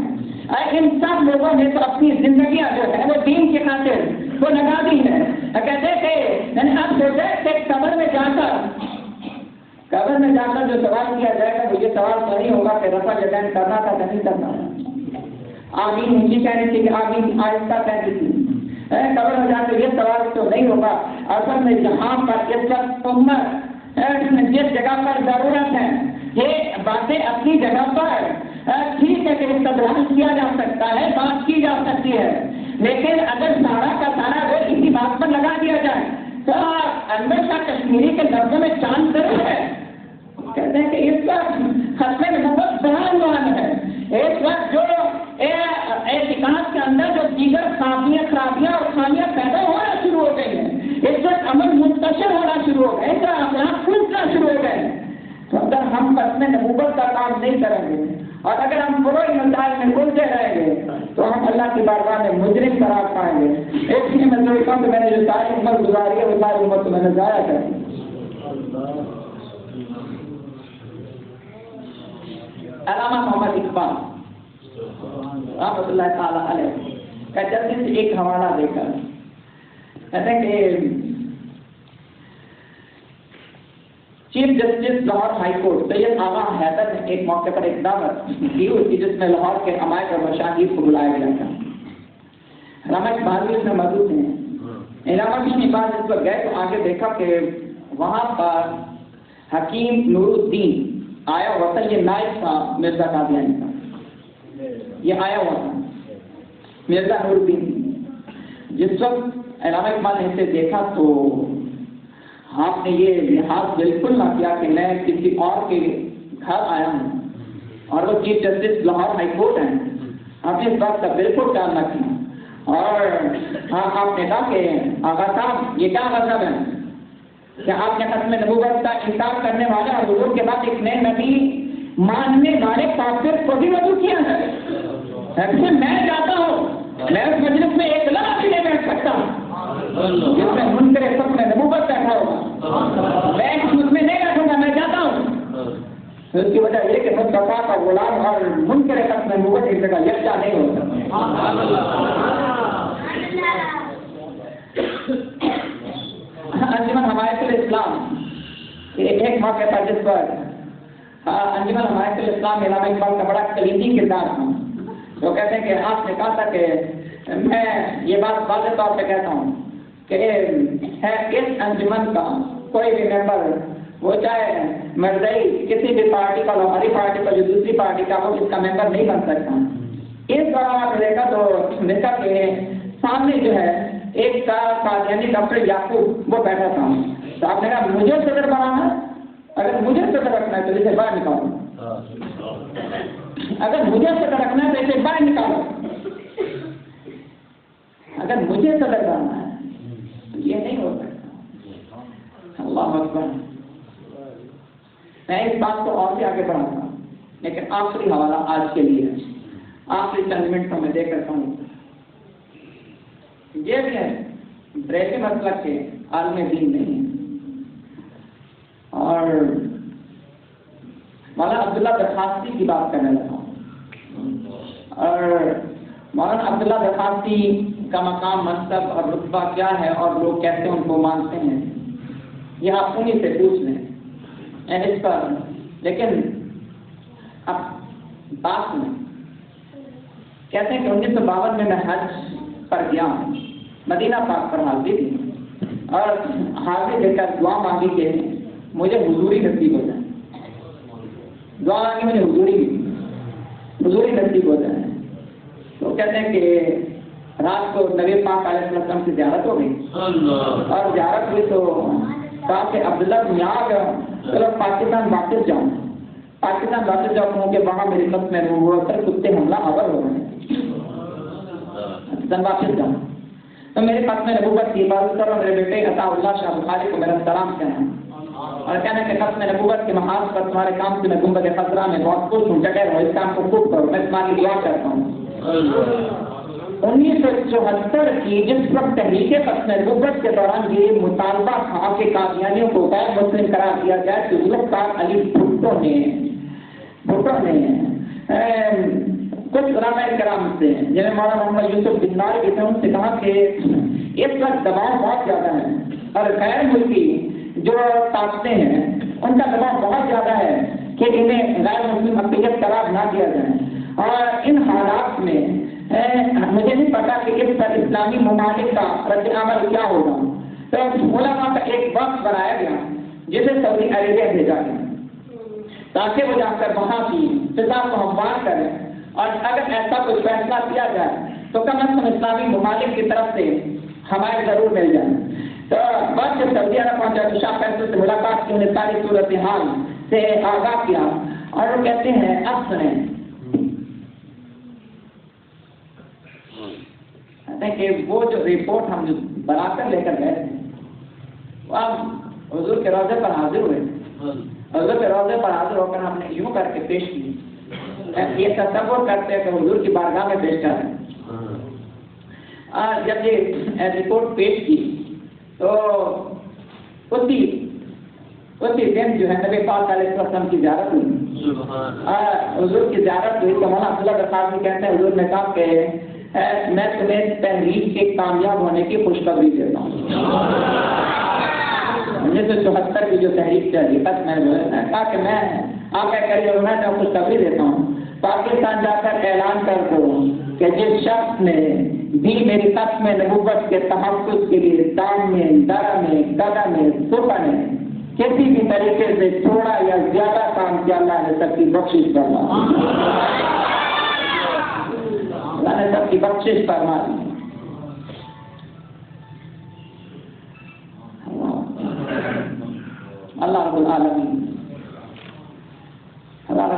ان سب لوگوں نے تو اپنی زندگیاں جو ہے وہ دین کے خاطر وہ لگا دی ہے۔ کہتے تھے اب سوچے کہ قبر میں جا کر جو سوال کیا جائے گا وہ یہ سوال تو نہیں ہوگا کہ رفع یدین کرنا تھا نہیں کرنا تھا، آمین اونچی کہنی تھی کہ آمین آہستہ کہنی تھی، قبر میں جا کر یہ سوال تو نہیں ہوگا۔ اصل میں جہاں پر اس وقت امت جس جگہ پر ضرورت ہے، یہ باتیں اپنی جگہ پر ٹھیک ہے کہ استدلال کیا جا سکتا ہے، بات کی جا سکتی ہے، لیکن اگر سارا کا سارا وہ اسی بات پر لگا دیا جائے تو انور شاہ کشمیری کے لفظوں میں چاند ضرور ہے۔ کہتے ہیں کہ اس وقت ختم نبوت بڑا عنوان ہے، اس وقت جو اعتقاد کے اندر جو دیگر خرابیاں اور خامیاں پیدا ہونا شروع ہو گئی ہیں، اس وقت عمل منتشر ہونا شروع ہو گئے، اس وقت اخلاق پھوٹنا شروع ہو گئے، تو اگر ہم ختم نبوت کا کام نہیں کریں گے اور اگر ہم پورے مسائل میں الجھے رہیں گے تو ہم اللہ کی بارگاہ میں مجرم قرار پائیں گے۔ ایک ہی میں سوچتا ہوں کہ میں نے جو ساری عمر گزاری ہے وہ ساری عمر تو میں نے ضائع کر دی۔ علامہ محمد اقبال رحمۃ اللہ تعالیٰ علیہ کا جلدی سے ایک حوالہ دے کر کہتے ہیں کہ chief justice Lahore high court Syed Agha Haider نے ایک موقع پر ایک دعوت دی ہوئی تھی جس میں لاہور کے عمائد اور مشاہیر کو بلایا گیا تھا۔ علامہ اقبال بھی اس میں موجود ہیں۔ علامہ اقبال جس پر گئے تو آگے دیکھا کہ وہاں پر حکیم نور الدین آیا ہوا تھا، یہ نائب تھا مرزا قادیانی کا، یہ آیا ہوا تھا مرزا نور الدین. جس وقت علامہ اقبال نے اسے دیکھا تو آپ نے یہ لحاظ بالکل نہ کیا کہ میں کسی اور کے گھر آیا ہوں اور وہ chief justice Lahore high court ہیں. آپ نے اس بات کا بالکل خیال نہ کیا اور آپ نے کہا کہ آغا صاحب یہ کیا مطلب ہے کہ آپ نے ختم نبوت کا انکار کرنے والے اور حضور کے بعد ایک نئے نبی ماننے والے کافر کو بھی وضو کیا ہے. میں جاتا ہوں, میں اس مجلس میں ایک لمحہ بھی نہیں بیٹھ سکتا جس میں منکر ختم نبوت بیٹھا ہوگا. میں اس مجلس میں نہیں بیٹھوں گا, میں جاتا ہوں. اس کی وجہ یہ کہ مصطفیٰ کا غلام اور منکر ختم نبوت ایک جگہ یکجا نہیں ہو سکتے. انجمن حمایت الاسلام ایک موقع تھا جس پر انجمن حمایت الاسلام علامہ اقبال کا بڑا کلیدی کردار تھا. وہ کہتے ہیں کہ آپ نے کہا تھا کہ میں یہ بات واضح طور پہ کہتا ہوں کہ اس انجمن کا کوئی بھی ممبر, وہ چاہے مرزائی کسی بھی پارٹی کا, ہماری پارٹی کا, جو دوسری پارٹی کا, وہ اس کا ممبر نہیں بن سکتا. اس دوران آپ دیکھا تو دیکھا کہ سامنے جو ہے ایک یعنی ڈاکٹر یعقوب وہ بیٹھا تھا. تو آپ نے کہا مجھے صدر بنانا ہے, اگر مجھے صدر رکھنا ہے تو اسے باہر نکالو, اگر مجھے صدر رکھنا ہے تو اسے باہر نکالو, اگر مجھے صدر بنانا ہے تو یہ نہیں ہو سکتا. اللہ اکبر. میں اس بات کو اور بھی آگے بڑھاؤں گا لیکن آخری حوالہ آج کے لیے آخری چند منٹوں میں دے کرتا ہوں. یہ بھی ہے بریک مسلک کے عالم دین نہیں ہے. اور مولانا عبداللہ درخواستی کی بات کرنے لگا ہوں. اور مولانا عبداللہ درخواستی کا مقام, منصب اور رتبہ کیا ہے اور لوگ کیسے ان کو مانتے ہیں, یہ آپ انہیں سے پوچھ لیں اس پر. لیکن اب بات میں کہتے ہیں کہ 1952 میں حج پر گیا ہوں, مدینہ پاک پر حاضری تھی اور حاضری دے کر دعا مانگی کہ مجھے حضوری نصیب ہو جائے. دعا مانگی مجھے حضوری نصیب ہو جائے. تو کہتے ہیں کہ رات کو نبی پاک علیہ السلام کی زیارت ہو گئی اور زیارت ہوئی تو کہا کہ عبداللہ تم یہاں گیا, چلو پاکستان واپس جاؤں. پاکستان واپس جاؤں کہ وہاں میری خط میں کتے حملہ آور ہو رہے ہیں, پاکستان واپس جاؤں. تو میرے خط میں نبوت کی عبادت کرو, میرے بیٹے عطا اللہ شاہ بخاری کو میرا سلام کہنا اور کہنا کہ خط میں نبوت کے محاذ پر تمہارے کام سے میں گنبد خضرا میں بہت خوش ہوں, ڈٹے رہو, اس کام کو خوب کرو, میں تمہاری دعا کرتا ہوں. 1974 کی جس وقت تحریک ختم نبوت کے دوران یہ مطالبہ تھا کہ قادیانیوں کو غیر مسلم قرار دیا جائے تو ذوالفقار علی بھٹو نے کچھ علماء کرام سے جنہیں مولانا محمد یوسف بناری کے ان سے کہا کہ اس وقت دباؤ بہت زیادہ ہے اور غیر ملکی جو طاقتیں ہیں ان کا دباؤ بہت زیادہ ہے کہ انہیں غیر مسلم اقلیت قرار نہ دیا جائے. اور ان حالات میں مجھے نہیں پتا کہ اس پر اسلامی ممالک کا رد عمل کیا ہوگا. تو علماء کا ایک وقت بنایا گیا جسے سعودی عربیہ بھیجا گیا تاکہ وہ جا کر وہاں کی فضا کو ہموار کریں اور اگر ایسا کوئی فیصلہ کیا جائے تو کم از کم اسلامی ممالک کی طرف سے حمایت ضرور مل جائے. تو بس جب سعودی عرب پہنچا تو شاہ فیصل سے ملاقات کی, انہیں ساری صورتحال سے آگاہ کیا اور وہ کہتے ہیں اب سنیں کہ وہ جو رپورٹ ہم بنا کر لے کر گئے تھے وہ ہم حضور کے روضے پر حاضر ہوئے. حضور کے روضے پر حاضر ہو کر ہم نے یوں کر کے پیش کی, یہ تصور کرتے ہیں کہ حضور کی بارگاہ میں پیش کر رہے ہیں. جب یہ رپورٹ پیش کی تو اسی دن جو ہے نبی پاک علیہ السلام کی زیارت ہوئی, حضور کی زیارت ہوئی. تو مولانا عبداللہ درخواستی کہتے ہیں حضور نے کہا کہ میں تمہیں تحریک کے کامیاب ہونے کی خوشخبری دیتا ہوں. 1974 کی جو تحریک چلی تک میں کہا کہ میں آپ کریے میں خوشخبری دیتا ہوں, پاکستان جا کر اعلان کر دو کہ جس شخص نے بھی میری ختم نبوت کے تحفظ کے لیے دام میں, در میں, قدم میں, صبح میں کسی بھی طریقے سے تھوڑا یا زیادہ کام کیا, اللہ نے سب کی بخشش کرنا. اللہ نے ہمیں سب کی بخشش فرما دی. اللہ رب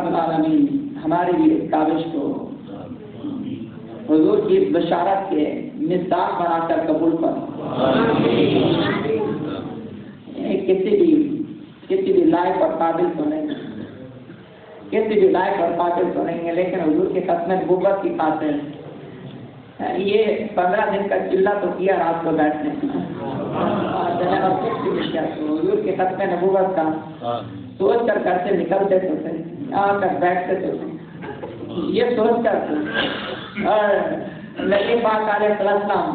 العالمین ہماری بھی کاوش کو حضور کی بشارت کے مصداق بنا کر قبول کر. کسی بھی لائق اور قابل تو نہیں، لیکن حضور کے ختم نبوت کی خاطر یہ 15 دن کا چلہ تو کیا رات کو بیٹھنے، حضور کے ختم نبوت کا سوچ کر گھر سے نکلتے تو تھے، آ کر بیٹھتے تو تھے، یہ سوچ کر. اور نبی پاک علیہ السلام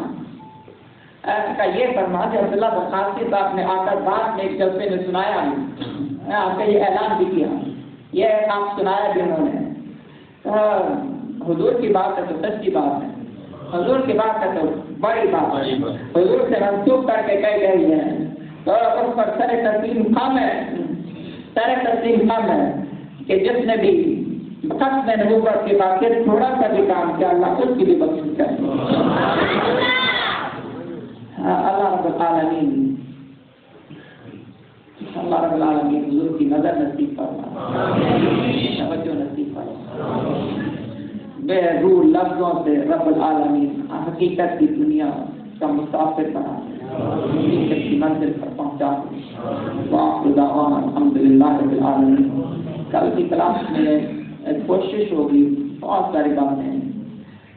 کا یہ فرمان ہے، عبداللہ بخاری صاحب نے آ کر بعد میں ایک جلسے میں سنایا، آپ کا یہ اعلان بھی کیا، یہ آپ سنایا بھی انہوں نے. حضور کی بات ہے تو سچی بات ہے، حضور کی بات ہے تو بڑی بات ہے، حضور سے منسوخ کر کے کہی گئی ہے تو اس پر سر تسلیم خم ہے کہ جس نے بھی ختم نبوت کے باقی تھوڑا سا بھی کام کیا اللہ اس کی بھی بخشش کرے. اللہ رب العالمین حضور کی نظر نصیب فرما، توجہ نصیب فرما، بے روح لفظوں سے رب العالمین حقیقت کی دنیا کا مسافر بنا، حقیقت کی منزل پر پہنچا. وآخر دعوانا الحمدللہ رب العالمین. کل کی کلاس میں کوشش ہوگی، بہت ساری باتیں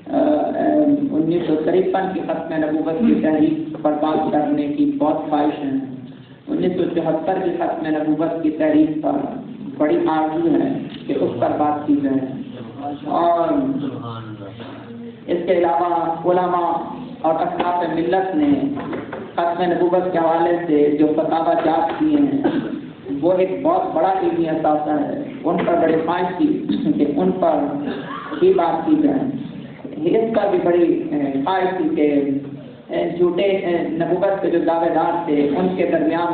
1953 کی ختم نبوت کی تحریک پر بات کرنے کی بہت خواہش ہے. 1974 کی ختم نبوت کی تحریک پر بڑی آرزو ہے کہ اس پر بات کی جائے. اور اس کے علاوہ علماء اور اصحاب ملت نے ختم نبوت کے حوالے سے جو فتاوی جات کیے ہیں وہ ایک بہت بڑا علمی اثاثہ ہے. ان پر بڑے خواہش کی کہ ان پر ہی بات کی جائے. اس پر بھی بڑی خواہش تھی کہ جھوٹے نبوت کے جو دعوے دار تھے ان کے درمیان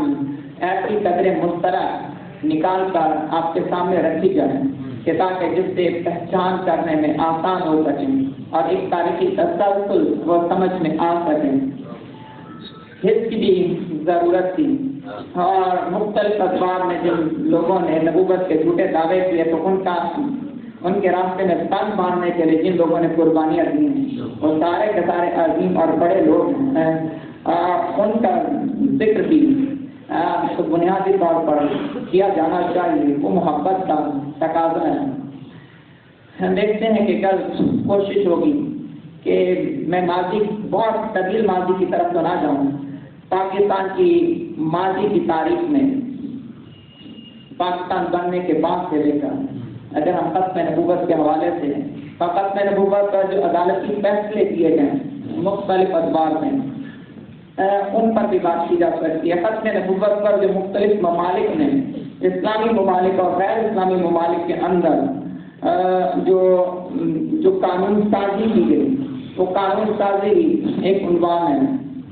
ایسی قدریں مشترک نکال کر آپ کے سامنے رکھی جائیں کہ تاکہ جس سے پہچان کرنے میں آسان ہو سکیں اور ایک تاریخی تسلسل وہ سمجھ میں آ سکیں. اس کی بھی ضرورت تھی. اور مختلف اسباب میں جن لوگوں نے نبوت کے جھوٹے دعوے کیے تو ان کے راستے میں پن باندھنے کے لیے جن لوگوں نے قربانیاں دی ہیں وہ سارے کے سارے عظیم اور بڑے لوگ ہیں. ان کا ذکر بھی بنیادی طور پر کیا جانا چاہیے، وہ محبت کا تقاضا ہے. ہم دیکھتے ہیں کہ کل کوشش ہوگی کہ میں بہت طویل ماضی کی طرف تو نہ جاؤں. پاکستان کی ماضی کی تاریخ میں پاکستان بننے کے بعد سے لے کر اگر ہم ختم نبوت کے حوالے سے ختم نبوت پر جو عدالتی فیصلے کیے گئے مختلف ادوار میں ان پر بھی بات کی جا سکتی ہے. ختم نبوت پر جو مختلف ممالک نے اسلامی ممالک اور غیر اسلامی ممالک کے اندر جو قانون سازی کی گئی وہ قانون سازی ایک عنوان ہے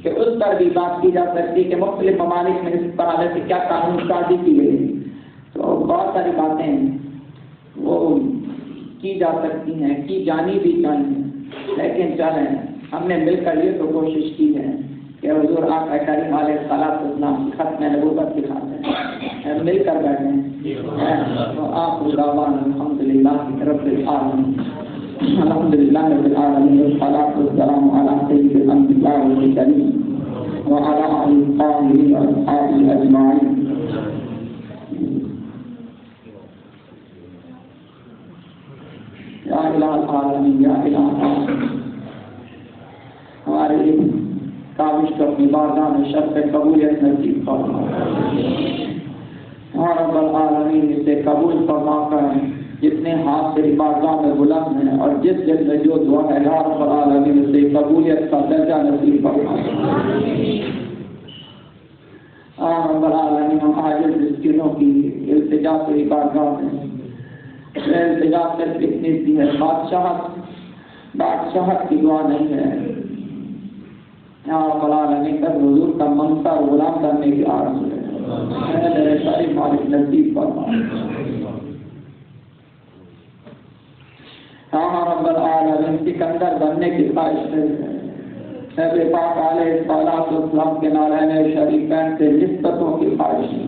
کہ اس پر بھی بات کی جا سکتی ہے کہ مختلف ممالک میں اس حوالے سے کیا قانون سازی کی گئی. تو بہت ساری باتیں وہ کی جا سکتی ہیں، کی جانی بھی چاہیے. لیکن چلیں ہم نے مل کر یہ تو کوشش کی ہے کہ حضور آقا کریم علیہ السلام کی ختم نبوت کی خاطر مل کر بیٹھیں. آپ الحمدللہ رب العالمین. الحمدللہ رب العالمین والصلاۃ والسلام علی سید الانبیاء والمرسلین وعلی آلہ الطاہرین واصحابہ اجمعین. یا الہ العالمین یا الہ العالمین ہمارے کاوش کو اپنی بارگاہ میں شرط قبولیت نصیب فرما. رب العالمین اسے قبول فرما کر جتنے ہاتھ تیری بارگاہ میں بلند ہیں اور جس میں جو دعا ہے یا رب العالمین اسے قبولیت کا درجہ نصیب فرما. رب العالمین ہم عاجز مسکینوں کی التجا تیری بارگاہ میں التجا صرف اتنی سی ہے، بادشاہت کی دعا نہیں ہے. یا رب العالمین کا حضور کا منصب غلام کرنے کی آرزو ہے. میرے ساری مالک نصیب فرما. ہاں رب العالمین سکندر بننے کی خواہش ہے، نبی پاک علیہ السلام کے نارائن شریفین سے نسبتوں کی خواہش ہے،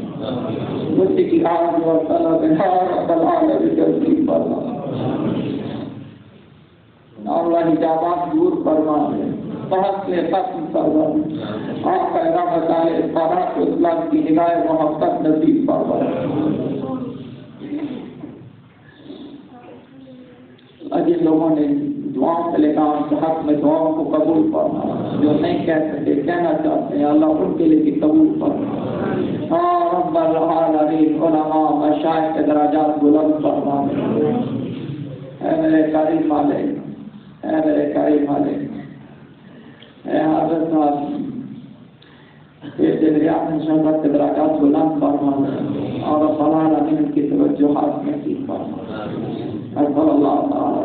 اسی کی آج و طلب ہے رب العالمین جلدی فرما، اللہ حجابات دور فرما، بہت سے ختم فرما، آقا رحمت علیہ السلام کی نگاہ محبت نصیب فرما۔ جن لوگوں نے دعاؤں کے لیے کام کے حق میں دعاؤں کو قبول فرما، جو نہیں کہہ سکتے کہنا چاہتے ہیں اللہ ان کے لیے بھی قبول فرما۔ رب العالمین علماء مشائخ کے درجات بلند فرما، اے میرے کریم مالک، اے میرے کریم مالک، اے حضرت صاحب شہبت کے درجات بلند فرما اور رب العالمین کی توجہات نصیب فرما۔ اللہ تعالیٰ